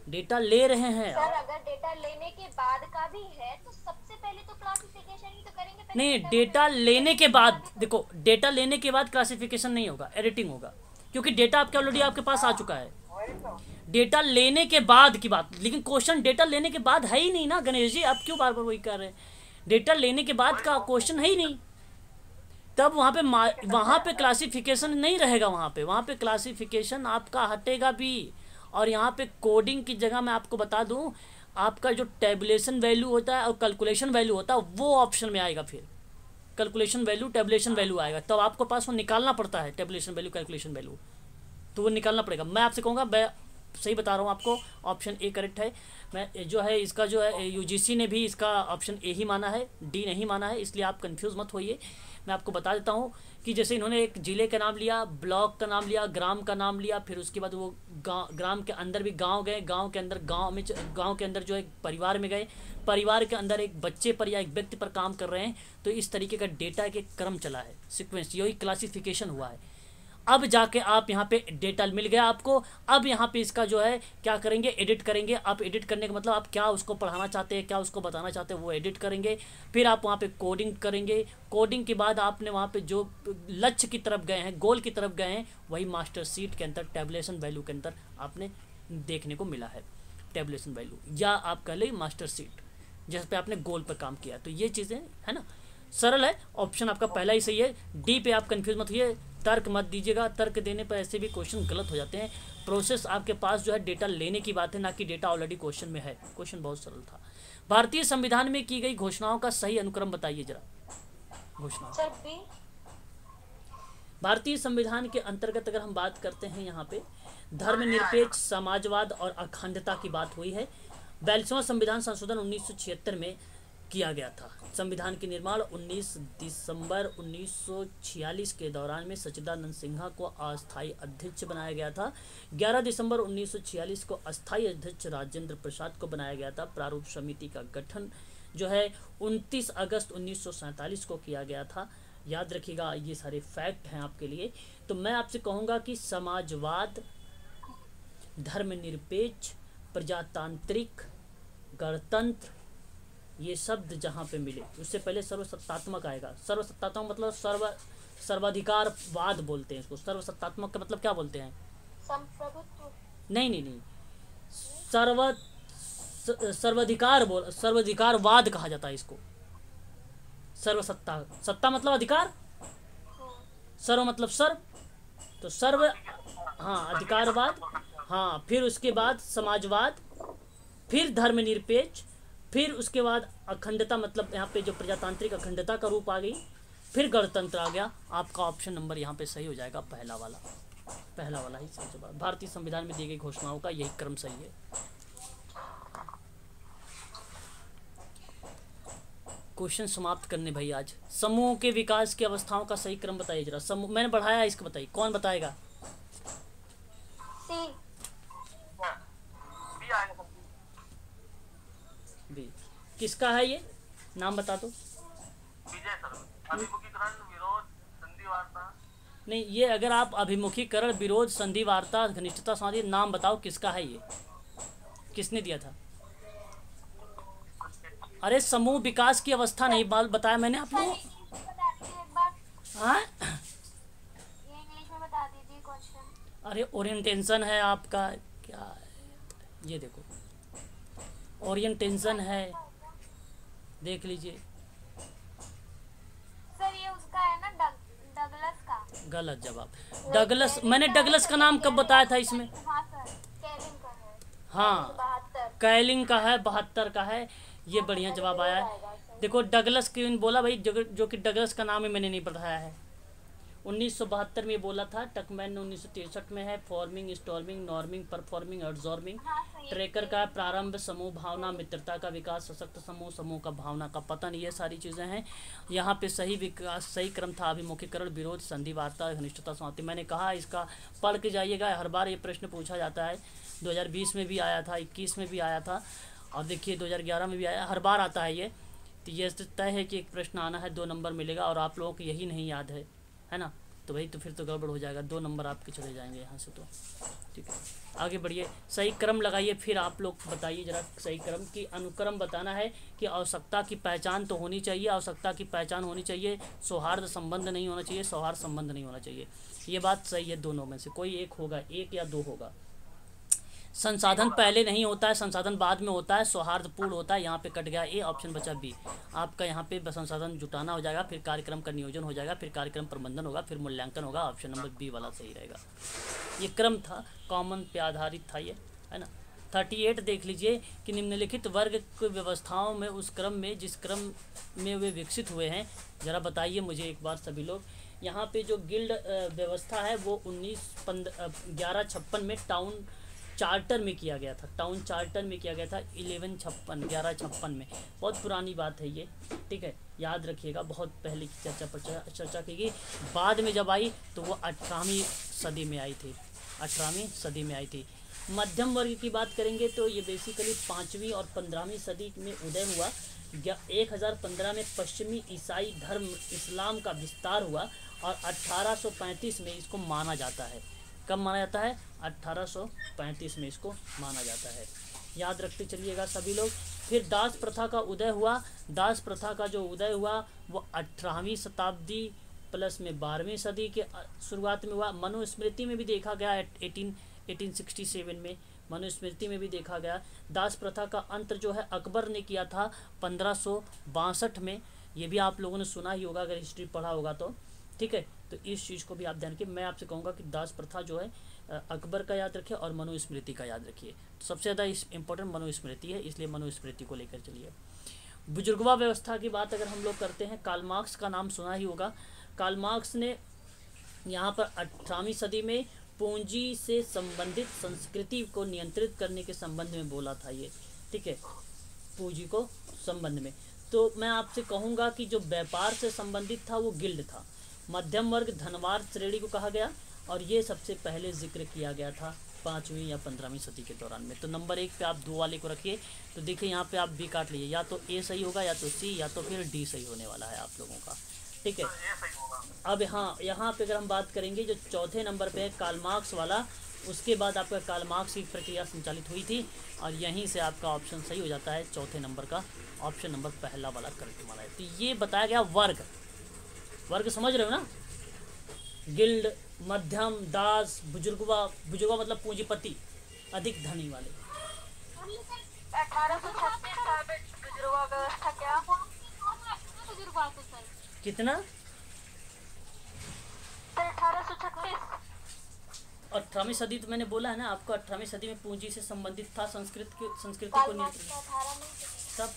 डेटा ले रहे हैं सर आप। अगर डेटा लेने के बाद का भी है तो सबसे पहले तो क्लासिफिकेशन ही तो करेंगे। पहले नहीं, data डेटा को लेने के बाद देखो, डेटा लेने के बाद क्लासिफिकेशन नहीं होगा, एडिटिंग होगा, क्योंकि डेटा आपके ऑलरेडी आपके पास आ चुका है। वही तो डेटा लेने के बाद की बात, लेकिन क्वेश्चन डेटा लेने के बाद है ही नहीं ना गणेश जी। आप क्यों बार बार वही कर रहे हैं? डेटा लेने के बाद का क्वेश्चन है ही नहीं। तब वहाँ पे क्लासिफिकेशन नहीं रहेगा। वहाँ पे क्लासिफिकेशन आपका हटेगा भी। और यहाँ पे कोडिंग की जगह मैं आपको बता दूँ, आपका जो टेबुलेशन वैल्यू होता है और कैलकुलेशन वैल्यू होता है वो ऑप्शन में आएगा। फिर कैलकुलेशन वैल्यू, टेबुलेशन वैल्यू आएगा, तब आपको पास वो निकालना पड़ता है। टेबुलेशन वैल्यू, कैलकुलेशन वैल्यू, तो वो निकालना पड़ेगा। मैं आपसे कहूँगा, मैं सही बता रहा हूँ आपको, ऑप्शन ए करेक्ट है। मैं जो है इसका जो है यूजीसी ने भी इसका ऑप्शन ए ही माना है, डी नहीं माना है, इसलिए आप कंफ्यूज मत होइए। मैं आपको बता देता हूँ कि जैसे इन्होंने एक ज़िले का नाम लिया, ब्लॉक का नाम लिया, ग्राम का नाम लिया, फिर उसके बाद वो ग्राम के अंदर भी गांव गए, गांव के अंदर गांव के अंदर जो है परिवार में गए, परिवार के अंदर एक बच्चे पर या एक व्यक्ति पर काम कर रहे हैं। तो इस तरीके का डेटा के क्रम चला है, सीक्वेंस, यही क्लासिफिकेशन हुआ है। अब जाके आप यहाँ पे डेटा मिल गया आपको। अब यहाँ पे इसका जो है क्या करेंगे, एडिट करेंगे। आप एडिट करने का मतलब आप क्या उसको पढ़ाना चाहते हैं, क्या उसको बताना चाहते हैं, वो एडिट करेंगे। फिर आप वहाँ पे कोडिंग करेंगे। कोडिंग के बाद आपने वहाँ पे जो लक्ष्य की तरफ गए हैं, गोल की तरफ गए हैं, वही मास्टर शीट के अंदर टेबुलेशन वैल्यू के अंदर आपने देखने को मिला है। टेबुलेशन वैल्यू या आप कह लें मास्टर शीट, जिस पे आपने गोल पर काम किया। तो ये चीज़ें है ना, सरल है। ऑप्शन आपका पहला ही सही है। डी पे आप कंफ्यूज मत होइए, तर्क मत दीजिएगा। तर्क देने पर ऐसे भी क्वेश्चन गलत हो जाते हैं। प्रोसेस आपके पास जो है डेटा लेने की बात है, ना कि डेटा ऑलरेडी क्वेश्चन में है। क्वेश्चन बहुत सरल था। भारतीय संविधान में की गई घोषणाओं का सही अनुक्रम बताइए जरा। घोषणा सर बी। भारतीय संविधान के अंतर्गत अगर हम बात करते हैं, यहाँ पे धर्मनिरपेक्ष, समाजवाद और अखंडता की बात हुई है। 42वां संविधान संशोधन 1976 में किया गया था। संविधान के निर्माण 19 दिसंबर 1946 के दौरान में सच्चिदानंद सिन्हा को अस्थायी अध्यक्ष बनाया गया था। 11 दिसंबर 1946 को अस्थायी अध्यक्ष राजेंद्र प्रसाद को बनाया गया था। प्रारूप समिति का गठन जो है 29 अगस्त 1947 को किया गया था। याद रखिएगा, ये सारे फैक्ट हैं आपके लिए। तो मैं आपसे कहूँगा कि समाजवाद, धर्मनिरपेक्ष, प्रजातांत्रिक, गणतंत्र, ये शब्द जहाँ पे मिले उससे पहले सर्वसत्तात्मक आएगा। सर्वसत्तात्मक मतलब सर्वाधिकारवाद बोलते हैं इसको। सर्वसत्तात्मक का मतलब क्या बोलते हैं? संप्रभुत्व। नहीं नहीं नहीं, सर्वाधिकारवाद कहा जाता है इसको। सर्वसत्ता, सत्ता मतलब अधिकार, सर्व मतलब सर्व, तो सर्व, हाँ अधिकारवाद, हाँ फिर उसके बाद समाजवाद, फिर धर्मनिरपेक्ष, फिर उसके बाद अखंडता, मतलब यहाँ पे जो प्रजातांत्रिक अखंडता का रूप आ गई, फिर गणतंत्र आ गया। आपका ऑप्शन नंबर यहाँ पे सही हो जाएगा, पहला वाला ही सही जवाब। भारतीय संविधान में दी गई घोषणाओं का यही क्रम सही है। क्वेश्चन समाप्त करने भाई आज। समूह के विकास की अवस्थाओं का सही क्रम बताइए जरा। समूह मैंने बढ़ाया है, इसको बताइए, कौन बताएगा? सी। बी किसका है ये, नाम बता दो। विजय सर, अभिमुखीकरण, विरोध, संधि वार्ता। नहीं, ये अगर आप अभिमुखीकरण, विरोध, संधि वार्ता, घनिष्ठता, समाधि, नाम बताओ किसका है ये, किसने दिया था? अरे समूह विकास की अवस्था नहीं बाल बताया मैंने आप लोगों। हाँ ये इंग्लिश में बता दीजिए क्वेश्चन। अरे ओरिएंटेशन है आपका, क्या है ये देखो, ओरिएंटेशन है, देख लीजिए। सर ये उसका है ना, डगलस का। गलत जवाब। डगलस, मैंने डगलस का नाम कब बताया था इसमें? हाँ सर, केविन का है। हाँ 72। कैलिंग का है, 72 का है, ये बढ़िया जवाब आया है। देखो डगलस क्यों बोला भाई, जो कि डगलस का नाम ही मैंने नहीं बताया है। 1972 में बोला था, टकमैन ने 1963 में है। Forming, storming, norming, performing, absorbing. ट्रेकर का प्रारंभ, समूह भावना, मित्रता का विकास, सशक्त समूह, समूह का भावना का पतन, ये सारी चीज़ें हैं। यहाँ पे सही विकास, सही क्रम था अभिमुखीकरण, विरोध, संधि वार्ता, घनिष्ठता, समाप्ति। मैंने कहा इसका पढ़ के जाइएगा, हर बार ये प्रश्न पूछा जाता है। 2020 में भी आया था, 21 में भी आया था, और देखिए 2011 में भी आया, हर बार आता है ये। तो ये तय है कि एक प्रश्न आना है, 2 नंबर मिलेगा, और आप लोगों को यही नहीं याद है ना, तो भाई तो फिर तो गड़बड़ हो जाएगा, 2 नंबर आपके चले जाएंगे यहाँ से। तो ठीक है, आगे बढ़िए, सही क्रम लगाइए, फिर आप लोग बताइए जरा सही क्रम की। अनुक्रम बताना है कि आवश्यकता की पहचान तो होनी चाहिए, आवश्यकता की पहचान होनी चाहिए, सौहार्द संबंध नहीं होना चाहिए, सौहार्द संबंध नहीं होना चाहिए। ये बात सही है, दोनों में से कोई एक होगा, 1 या 2 होगा। संसाधन पहले नहीं होता है, संसाधन बाद में होता है, सौहार्दपूर्ण होता है। यहाँ पे कट गया ए, ऑप्शन बचा बी। आपका यहाँ पे संसाधन जुटाना हो जाएगा, फिर कार्यक्रम का नियोजन हो जाएगा, फिर कार्यक्रम प्रबंधन होगा, फिर मूल्यांकन होगा। ऑप्शन नंबर बी वाला सही रहेगा। ये क्रम था, कॉमन पे आधारित था ये, है ना। 38 देख लीजिए कि निम्नलिखित वर्ग की व्यवस्थाओं में उस क्रम में जिस क्रम में वे विकसित हुए हैं, ज़रा बताइए मुझे एक बार सभी लोग। यहाँ पे जो गिल्ड व्यवस्था है वो 1156 में टाउन चार्टर में किया गया था, टाउन चार्टर में किया गया था 1156 में। बहुत पुरानी बात है ये, ठीक है, याद रखिएगा, बहुत पहले की चर्चा की गई। बाद में जब आई तो वो 18वीं सदी में आई थी, 18वीं सदी में आई थी। मध्यम वर्ग की बात करेंगे तो ये बेसिकली 5वीं और 15वीं सदी में उदय हुआ। 1015 में पश्चिमी ईसाई धर्म इस्लाम का विस्तार हुआ, और 1835 में इसको माना जाता है। कब माना जाता है? 1835 में इसको माना जाता है, याद रखते चलिएगा सभी लोग। फिर दास प्रथा का उदय हुआ। दास प्रथा का जो उदय हुआ वो 18वीं शताब्दी प्लस में 12वीं सदी के शुरुआत में हुआ। मनुस्मृति में भी देखा गया 1867 में, मनुस्मृति में भी देखा गया। दास प्रथा का अंत जो है अकबर ने किया था 1562 में। ये भी आप लोगों ने सुना ही होगा अगर हिस्ट्री पढ़ा होगा तो, ठीक है। तो इस चीज़ को भी आप ध्यान रखिए। मैं आपसे कहूँगा कि दास प्रथा जो है अकबर का याद रखिए और मनुस्मृति का याद रखिए। तो सबसे ज़्यादा इम्पोर्टेंट मनुस्मृति है, इसलिए मनुस्मृति को लेकर चलिए। बुजुर्गवा व्यवस्था की बात अगर हम लोग करते हैं, कार्ल मार्क्स का नाम सुना ही होगा। कार्ल मार्क्स ने यहाँ पर 18वीं सदी में पूंजी से संबंधित संस्कृति को नियंत्रित करने के संबंध में बोला था ये, ठीक है, पूंजी को संबंध में। तो मैं आपसे कहूँगा कि जो व्यापार से संबंधित था वो गिल्ड था। मध्यम वर्ग धनवार श्रेणी को कहा गया, और ये सबसे पहले जिक्र किया गया था 5वीं या 15वीं सदी के दौरान में। तो नंबर 1 पे आप 2 वाले को रखिए। तो देखिए यहाँ पे आप बी काट लीजिए, या तो ए सही होगा, या तो सी, या तो फिर डी सही होने वाला है आप लोगों का, ठीक है। अब हाँ, यहाँ पे अगर हम बात करेंगे जो चौथे नंबर पे है कार्ल मार्क्स वाला, उसके बाद आपका कार्ल मार्क्स की प्रक्रिया संचालित हुई थी, और यहीं से आपका ऑप्शन सही हो जाता है चौथे नंबर का, ऑप्शन नंबर पहला वाला करेक्ट वाला है। तो ये बताया गया वर्ग, वर्ग समझ रहे हो ना, गिल्ड, मध्यम, दास, बुजुर्गवा। बुजुर्गवा मतलब पूंजीपति, अधिक धनी वाले। 1836 का बुजुर्गों व्यवस्था क्या? बुजुर्गों को सर कितना? 1836। 18वीं सदी तो मैंने बोला है ना आपको, 18वीं सदी में पूंजी से संबंधित था, संस्कृति को कार्ल नियंत्रित मार्क्स का 18 नहीं सब।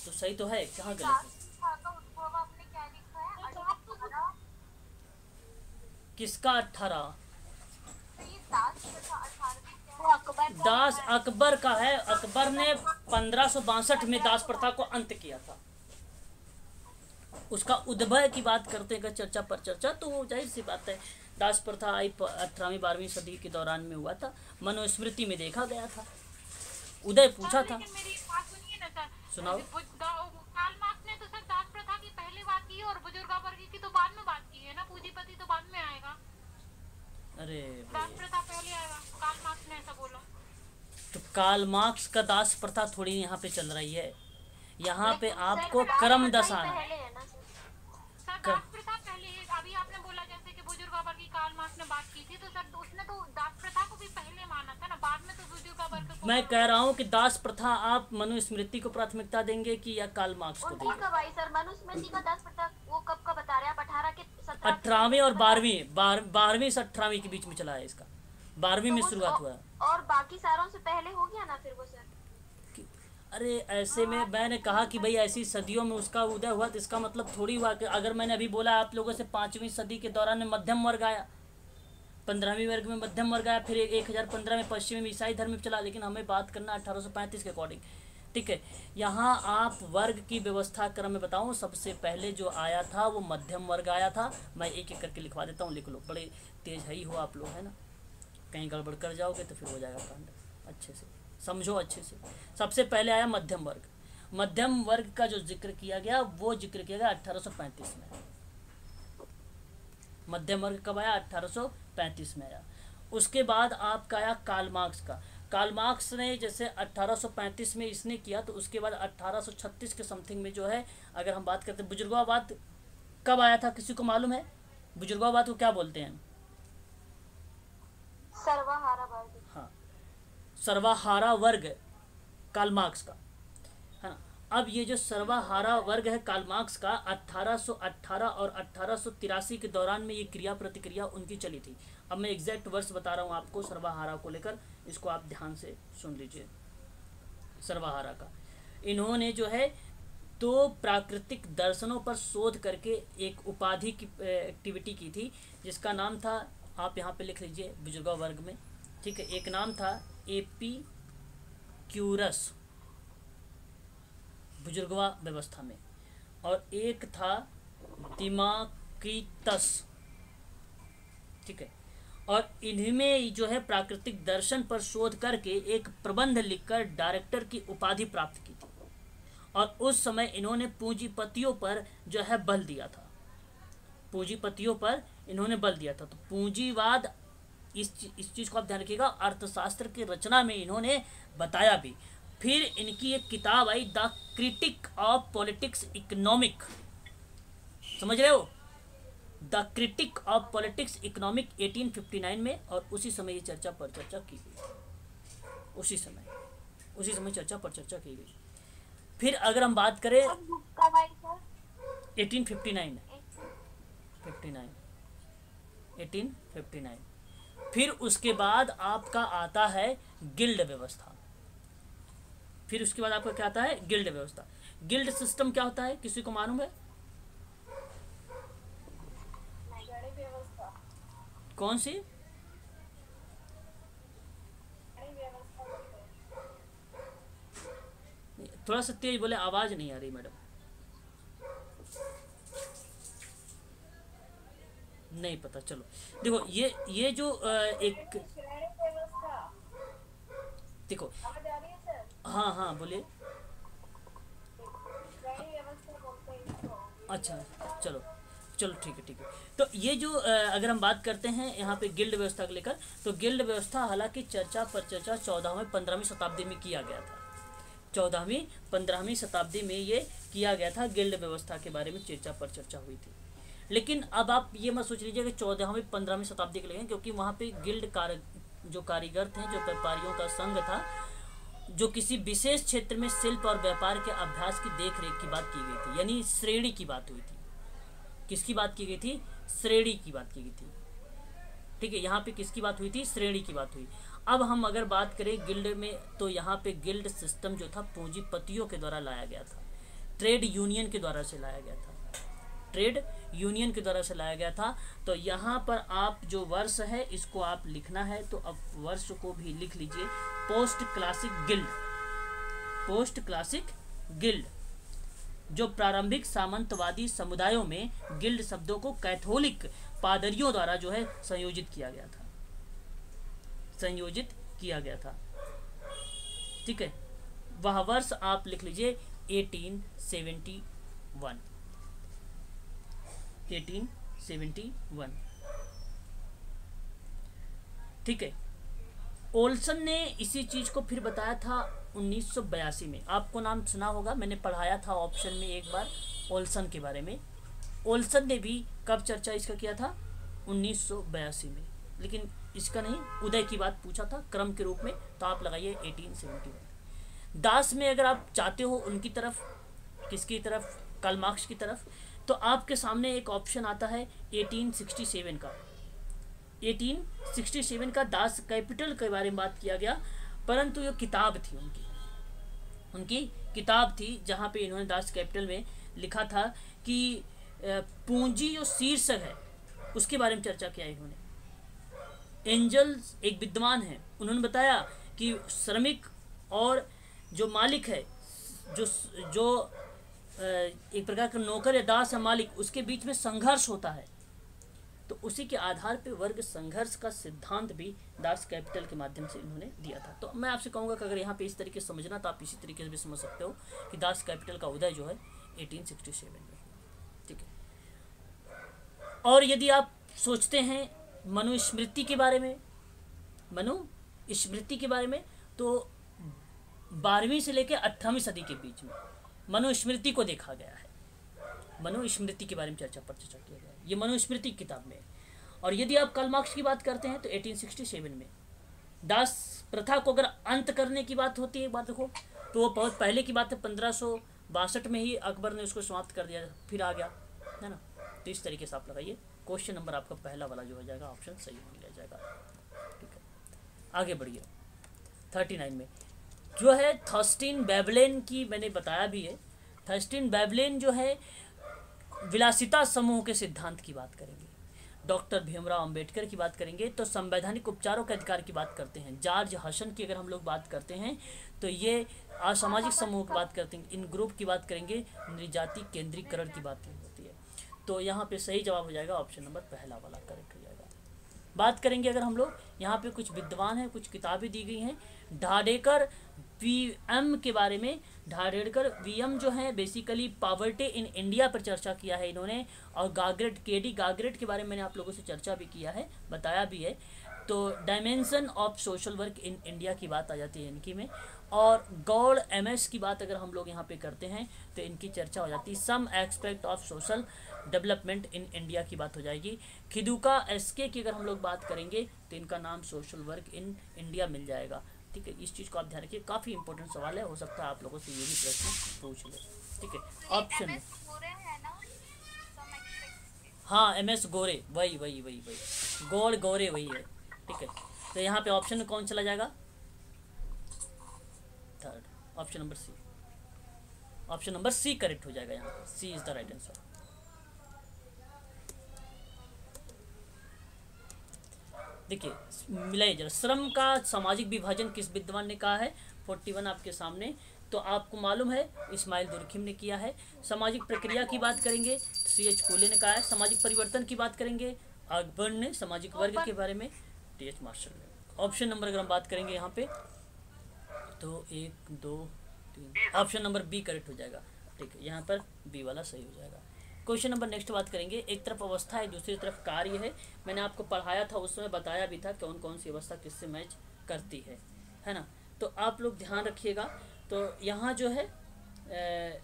तो सही तो है, कहाँ गलत है? आपने क्या लिखा है? 18 किसका 18? वो अकबर का दास अकबर का है। अकबर ने 1562 में दास प्रथा को अंत किया था। उसका उद्भव की बात करते हैं, चर्चा पर चर्चा, तो वो जाहिर सी बात है दास प्रथा आई 18वीं 12वीं सदी के दौरान में हुआ था, मनुस्मृति में देखा गया था। उदय पूछा था, लेकिन मेरी बात सुनिए ना सर। सुनाओ। कार्ल मार्क्स ने तो सर दास प्रथा की पहले बात की और बुजुर्गा वर्ग की तो बाद में बात की है ना, पूंजीपति तो बाद में आएगा, अरे दास प्रथा पहले आएगा। कार्ल मार्क्स ने ऐसा बोला। तो कार्ल मार्क्स का दास प्रथा थोड़ी यहाँ पे चल रही है, यहाँ पे आपको क्रम दशाना पहले है ना सर? सर दास प्रथा पहले है। अभी आपने बोला जैसे कि बुजुर्गा वर्ग की कार्ल मार्क्स ने बात की थी, तो सर उसने तो दास प्रथा को भी पहले माना था ना, बाद में तो बुजुर्गा वर्ग को। मैं कह रहा हूँ कि दास प्रथा आप मनुस्मृति को प्राथमिकता देंगे कि या कार्ल मार्क्स को उनकी देंगे? कब आई सर? मनुस्मृति का 10 प्रथा वो कब का बता रहे हैं आप? 18 के 17? 18वीं और 12वीं से 18वीं के बीच में चला है इसका, 12वीं में शुरुआत हुआ है। और बाकी सारों से पहले हो गया ना फिर वो सर? अरे ऐसे में मैंने कहा कि भाई ऐसी सदियों में उसका उदय हुआ, तो इसका मतलब थोड़ी हुआ कि अगर मैंने अभी बोला आप लोगों से 5वीं सदी के दौरान में मध्यम वर्ग आया, 15वीं वर्ग में मध्यम वर्ग आया, फिर 1015 में पश्चिमी में ईसाई धर्म में चला, लेकिन हमें बात करना 1835 के अकॉर्डिंग। ठीक है, यहाँ आप वर्ग की व्यवस्था क्रम में बताऊँ, सबसे पहले जो आया था वो मध्यम वर्ग आया था। मैं एक एक करके लिखवा देता हूँ, लिख लो, बड़े तेज है ही हो आप लोग, है ना, कहीं गड़बड़ कर जाओगे तो फिर हो जाएगा कांड। अच्छे से समझो, अच्छे से। सबसे पहले आया मध्यम वर्ग। मध्यम वर्ग का जो जिक्र किया गया वो जिक्र किया गया 1835 में। मध्यम वर्ग कब आया? 1835 में आया। उसके बाद आपका आया कार्ल मार्क्स का। कार्ल मार्क्स ने जैसे 1835 में इसने किया, तो उसके बाद 1836 के समथिंग में जो है, अगर हम बात करते हैं बुजुर्गवाद कब आया था, किसी को मालूम है? बुजुर्गवाद को क्या बोलते हैं? सर्वहारा वर्ग। हाँ, सर्वहारा वर्ग कार्ल मार्क्स का है ना। अब ये जो सर्वहारा वर्ग है कार्ल मार्क्स का, 1818 और 1883 के दौरान में ये क्रिया प्रतिक्रिया उनकी चली थी। अब मैं एग्जैक्ट वर्ष बता रहा हूँ आपको सर्वहारा को लेकर, इसको आप ध्यान से सुन लीजिए। सर्वहारा का इन्होंने जो है दो प्राकृतिक दर्शनों पर शोध करके एक उपाधि की एक्टिविटी की थी, जिसका नाम था, आप यहाँ पे लिख लीजिए बुजुर्गा वर्ग में, ठीक है। एक नाम था एपिक्यूरस बुजुर्गवा व्यवस्था में, और एक था दिमाक्रिटस, ठीक है। और इनमें जो है प्राकृतिक दर्शन पर शोध करके एक प्रबंध लिखकर डायरेक्टर की उपाधि प्राप्त की थी, और उस समय इन्होंने पूंजीपतियों पर जो है बल दिया था, पूंजीपतियों पर इन्होंने बल दिया था। तो पूंजीवाद, इस चीज़ को आप ध्यान रखिएगा, अर्थशास्त्र की रचना में इन्होंने बताया भी। फिर इनकी एक किताब आई, the critique of politics economic, समझ रहे हो, the critique of politics economic 1859 में, और उसी समय ये चर्चा पर चर्चा की गई, उसी समय चर्चा पर चर्चा की गई। फिर अगर हम बात करें 1859, फिर उसके बाद आपका आता है गिल्ड व्यवस्था। फिर उसके बाद आपका क्या आता है? गिल्ड व्यवस्था। गिल्ड सिस्टम क्या होता है, किसी को मालूम है? कौन सी? थोड़ा सा तेज बोले, आवाज नहीं आ रही मैडम। नहीं पता, चलो देखो, ये जो एक, देखो, हाँ हाँ बोलिए। अच्छा चलो ठीक है। तो ये जो अगर हम बात करते हैं यहाँ पे गिल्ड व्यवस्था को लेकर, तो गिल्ड व्यवस्था हालांकि चर्चा पर चर्चा 14वीं-15वीं शताब्दी में किया गया था। 14वीं-15वीं शताब्दी में ये किया गया था, गिल्ड व्यवस्था के बारे में चर्चा पर चर्चा हुई थी। लेकिन अब आप ये मत सोच लीजिए कि 14वीं 15वीं शताब्दी के लगे, क्योंकि वहाँ पे जो कारीगर थे, जो व्यापारियों का संघ था, जो किसी विशेष क्षेत्र में शिल्प और व्यापार के अभ्यास की देख रेख की बात की गई थी, यानी श्रेणी की बात हुई थी। किसकी बात की गई थी? श्रेणी की बात की गई थी। ठीक है, यहाँ पे किसकी बात हुई थी? श्रेणी की बात हुई। अब हम अगर बात करें गिल्ड में, तो यहाँ पे गिल्ड सिस्टम जो था पूंजीपतियों के द्वारा लाया गया था, ट्रेड यूनियन के द्वारा से लाया गया था, ट्रेड यूनियन के द्वारा से लाया गया था। तो यहाँ पर आप जो वर्ष है इसको आप लिखना है, तो अब वर्ष को भी लिख लीजिए, post classic guild. Post classic guild, जो प्रारंभिक सामंतवादी समुदायों में गिल्ड शब्दों को कैथोलिक पादरियों द्वारा जो है संयोजित किया गया था, संयोजित किया गया था। ठीक है, वह वर्ष आप लिख लीजिए 1871। 1871। ठीक है, ओल्सन ने इसी चीज को फिर बताया था 1982 में। आपको नाम सुना होगा, मैंने पढ़ाया था ऑप्शन में एक बार ओल्सन के बारे में। ओल्सन ने भी कब चर्चा इसका किया था? 1982 में, लेकिन इसका नहीं, उदय की बात पूछा था क्रम के रूप में, तो आप लगाइए 1871। दास में अगर आप चाहते हो उनकी तरफ, किसकी तरफ? कार्ल मार्क्स की तरफ, तो आपके सामने एक ऑप्शन आता है 1867 का। 1867 का दास कैपिटल के बारे में बात किया गया, परंतु ये किताब थी उनकी किताब थी, जहाँ पे इन्होंने दास कैपिटल में लिखा था कि पूंजी जो शीर्षक है उसके बारे में चर्चा किया इन्होंने। एंजल्स एक विद्वान है, उन्होंने बताया कि श्रमिक और जो मालिक है, जो एक प्रकार का नौकर या दास या मालिक, उसके बीच में संघर्ष होता है, तो उसी के आधार पे वर्ग संघर्ष का सिद्धांत भी दास कैपिटल के माध्यम से इन्होंने दिया था। तो मैं आपसे कहूँगा कि अगर यहाँ पे इस तरीके से समझना, तो आप इसी तरीके से भी समझ सकते हो कि दास कैपिटल का उदय जो है 1867 में। ठीक है, और यदि आप सोचते हैं मनुस्मृति के बारे में, मनुस्मृति के बारे में, तो 12वीं से लेकर 18वीं सदी के बीच में मनुस्मृति को देखा गया है। मनुस्मृति के बारे में चर्चा किया गया है, ये मनुस्मृति किताब में है। और यदि आप कार्ल मार्क्स की बात करते हैं तो 1867 में दास प्रथा को अगर अंत करने की बात होती है, बात देखो तो वो बहुत पहले की बात है, 1562 में ही अकबर ने उसको समाप्त कर दिया, फिर आ गया, है ना। तो इस तरीके से आप लगाइए, क्वेश्चन नंबर आपका पहला वाला जो हो जाएगा ऑप्शन सही मान लिया जाएगा। ठीक है, आगे बढ़िए। 39 में जो है थर्स्टीन बेबलेन की मैंने बताया भी है। थर्स्टीन बेबलेन जो है विलासिता समूह के सिद्धांत की बात करेंगे, डॉक्टर भीमराव अंबेडकर की बात करेंगे तो संवैधानिक उपचारों के अधिकार की बात करते हैं, जॉर्ज हसन की अगर हम लोग बात करते हैं तो ये असामाजिक समूह की बात करते हैं, इन ग्रुप की बात करेंगे, निर्जाति केंद्रीकरण की बात होती है। तो यहाँ पे सही जवाब हो जाएगा ऑप्शन नंबर पहला वाला करेक्ट हो जाएगा। बात करेंगे अगर हम लोग, यहाँ पे कुछ विद्वान हैं, कुछ किताबें दी गई हैं ढाडेकर वीएम के बारे में। ढाडेकर वीएम जो है बेसिकली पॉवर्टी इन इंडिया पर चर्चा किया है इन्होंने, और गाग्रेट केडी गाग्रेट के बारे में मैंने आप लोगों से चर्चा भी किया है, बताया भी है। तो dimension of social work in India की बात आ जाती है इनकी में, और गौड़ एमएस की बात अगर हम लोग यहाँ पे करते हैं तो इनकी चर्चा हो जाती है, some aspect of social development in India की बात हो जाएगी। खिदुका एसके की अगर हम लोग बात करेंगे तो इनका नाम सोशल वर्क इन इंडिया मिल जाएगा। ठीक है, इस चीज़ को आप ध्यान रखिए, काफ़ी इंपॉर्टेंट सवाल है, हो सकता है आप लोगों से ये भी प्रश्न पूछ ले। ठीक है, ऑप्शन हाँ एमएस गोरे, वही गौड़ गौरे वही है। ठीक है, तो यहाँ पे ऑप्शन में कौन चला जाएगा? Third, option number C. Option number C correct हो जाएगा, यहाँ पे C is the right answer. देखिए मिलाइए जरा, श्रम का सामाजिक विभाजन किस विद्वान ने कहा है? 41 आपके सामने, तो आपको मालूम है इस्माइल दुर्खिम ने किया है। सामाजिक प्रक्रिया की बात करेंगे तो सीएच कोले ने कहा है। सामाजिक परिवर्तन की बात करेंगे अकबर ने। सामाजिक वर्ग के बारे में टीएच मार्शल ने। ऑप्शन नंबर अगर हम बात करेंगे यहाँ पे तो 1 2 3 ऑप्शन नंबर बी करेक्ट हो जाएगा। ठीक है, यहाँ पर बी वाला सही हो जाएगा। क्वेश्चन नंबर नेक्स्ट बात करेंगे, एक तरफ अवस्था है दूसरी तरफ कार्य है। मैंने आपको पढ़ाया था, उस समय बताया भी था कौन कौन सी अवस्था किससे मैच करती है ना। तो आप लोग ध्यान रखिएगा। तो यहाँ जो है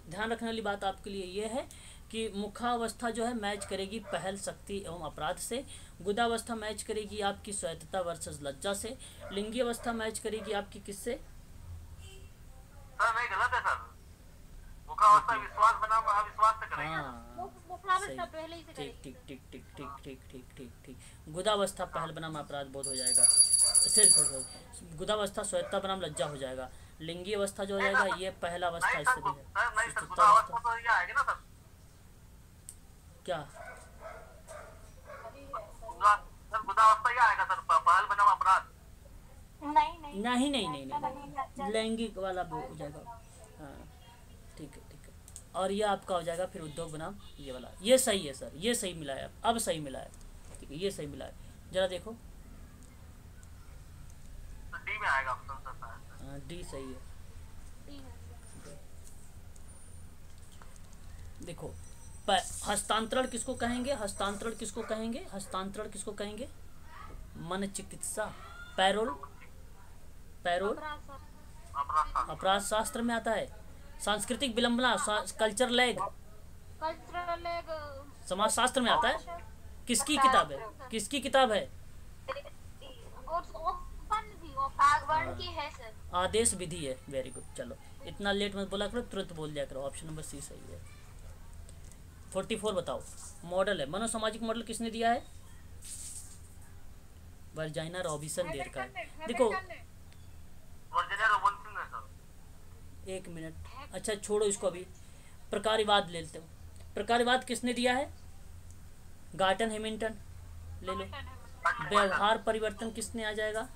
ध्यान रखने वाली बात आपके लिए ये है कि मुखावस्था जो है मैच करेगी पहल, शक्ति एवं अपराध से, गुदावस्था मैच करेगी आपकी स्वायत्तता वर्सेस लज्जा से, लिंगी अवस्था मैच करेगी आपकी किससे? सर नहीं, गलत है सर। मुखावस्था विश्वास बनाम अविश्वास से करेंगे। हाँ मुखावस्था पहले ही से ठीक ठीक ठीक ठीक ठीक ठीक ठीक ठीक ठीक। गुदावस्था पहल बनाम अपराध बोध हो जाएगा, गुदावस्था स्वायत्तता बनाम लज्जा हो जाएगा, लिंगी अवस्था जो हो जाएगा ये पहला अवस्था नहीं इससे सर, भी है। सर नहीं सर, सुस्तुता अवस्था गुदावस्था तो ये आएगी ना सर। क्या? सर गुदावस्था ये आएगा सर, पहल बनाम अपराध। नहीं नहीं नहीं नहीं नहीं नहीं, लैंगिक वाला वो हो जाएगा। हाँ ठीक है ठीक है। और ये आपका हो जाएगा फिर उद्योग बनाम ये वाला। ये सही है सर, ये सही मिला है, अब सही मिला है। ठीक है, ये सही मिला है। जरा देखो, तो डी में आएगा ऑप्शन सर शायद। हाँ डी सही है। देखो हस्तांतरण किसको कहेंगे? हस्तांतरण किसको कहेंगे? हस्तांतरण किसको कहेंगे? मन चिकित्सा, पैरोल, पैरोल अपराध शास्त्र में आता है। सांस्कृतिक विलंबना, कल्चर लैग, कल्चरल लेग समाज शास्त्र में आता है। किसकी किताब है? किसकी किताब है? आगवर्ण की है सर। आदेश विधि है। Very good. चलो इतना लेट मत बोला करो, तुरंत बोल दिया करो। ऑप्शन नंबर सी सही है। 44 बताओ। मॉडल है, मनोसामाजिक मॉडल किसने दिया है? वर्जाइना रॉबिसन देर का है। देखो वर्जीनिया रॉबिन्सन है सर। एक मिनट, अच्छा छोड़ो इसको अभी, प्रकार्यवाद ले लेते हो। प्रकार्यवाद किसने दिया है? गार्टन हेमिल्टन ले लो। व्यवहार परिवर्तन किसने आ जाएगा?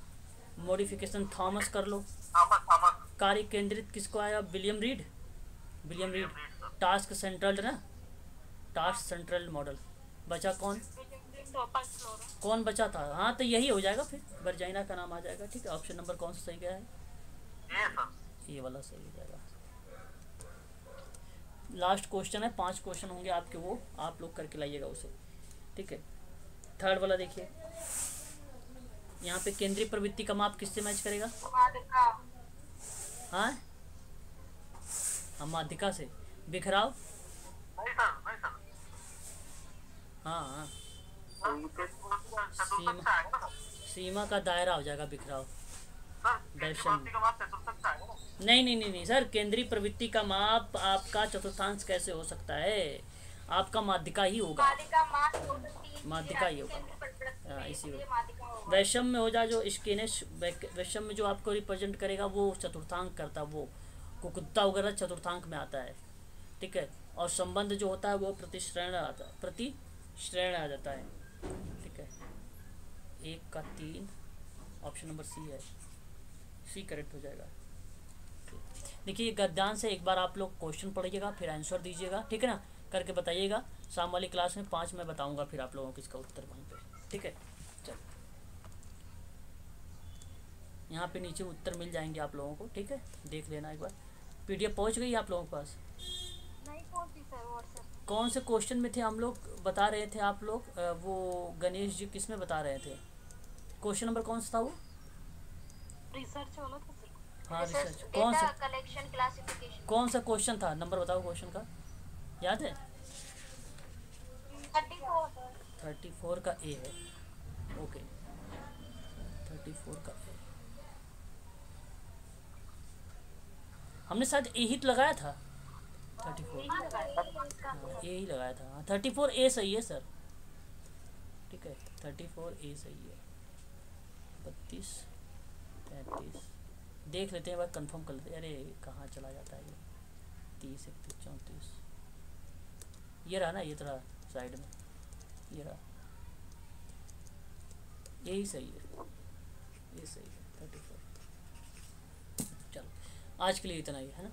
मॉडिफिकेशन थॉमस कर लो। थॉमस। कार्य केंद्रित किसको आया? William read, William read. Task central ना, टास्क सेंट्रल मॉडल। बचा कौन? कौन बचा था? हाँ तो यही हो जाएगा फिर, वर्जाइना का नाम आ जाएगा। ठीक है, ऑप्शन नंबर कौन सा सही गया है? ये वाला सही हो जाएगा। लास्ट क्वेश्चन है, 5 क्वेश्चन होंगे आपके, वो आप लोग करके लाइएगा उसे। ठीक है, थर्ड वाला देखिए, यहाँ पे केंद्रीय प्रवृत्ति का माप किससे मैच करेगा? हाँ माध्यिका से। बिखराव, नहीं सर, नहीं सर। हाँ हाँ। चतुर्थक से आएगा ना सर। सीमा का दायरा हो जाएगा बिखराव। सर केंद्रीय दर्शन। प्रवृत्ति का माप चतुर्थक से आएगा ना। नहीं नहीं नहीं नहीं सर, केंद्रीय प्रवृत्ति का माप आपका चतुर्थांश कैसे हो सकता है? आपका माध्यिका ही होगा, माध्यिका ही होगा। हाँ इसी वैषम्य में हो जाए जो स्केनेश, वैषम्य में जो आपको रिप्रेजेंट करेगा वो चतुर्थांक करता है, वो कुकुत्ता वगैरह चतुर्थांक में आता है। ठीक है, और संबंध जो होता है वो प्रतिश्रेण आता है, प्रतिश्रेण आ जाता है। ठीक है, 1 का 3, ऑप्शन नंबर सी है, सी करेक्ट हो जाएगा। देखिए गद्यांश से एक बार आप लोग क्वेश्चन पढ़िएगा फिर आंसर दीजिएगा। ठीक है ना, करके बताइएगा। शाम वाली क्लास में 5 मैं बताऊंगा फिर आप लोगों को इसका उत्तर वहीं पे। ठीक है, चलो यहाँ पे नीचे उत्तर मिल जाएंगे आप लोगों को। ठीक है, देख लेना एक बार। PDF पहुँच गई आप लोगों के पास? नहीं पहुंची सर। व्हाट्सएप कौन से क्वेश्चन में थे हम लोग बता रहे थे आप लोग? वो गणेश जी किस में बता रहे थे? क्वेश्चन नंबर कौन सा था वो? रिसर्च वाला था सर। हाँ रिसर्च। कौन सा कलेक्शन क्लासिफिकेशन। कौन सा क्वेश्चन था? नंबर बताओ क्वेश्चन का, याद है? 34 का ए है। ओके, 34 का ए हमने शायद ए ही तो लगाया था। 34 हाँ ए ही लगाया था। हाँ 34 ए सही है सर। ठीक है, 34 ए सही है। 32 35 देख लेते हैं, बार कंफर्म कर लेते हैं। अरे कहाँ चला जाता है ये? 30 31 34 ये रहा ना, ये थोड़ा साइड में, ये रहा, यही सही है, ये सही है 34। चलो आज के लिए इतना ही है ना।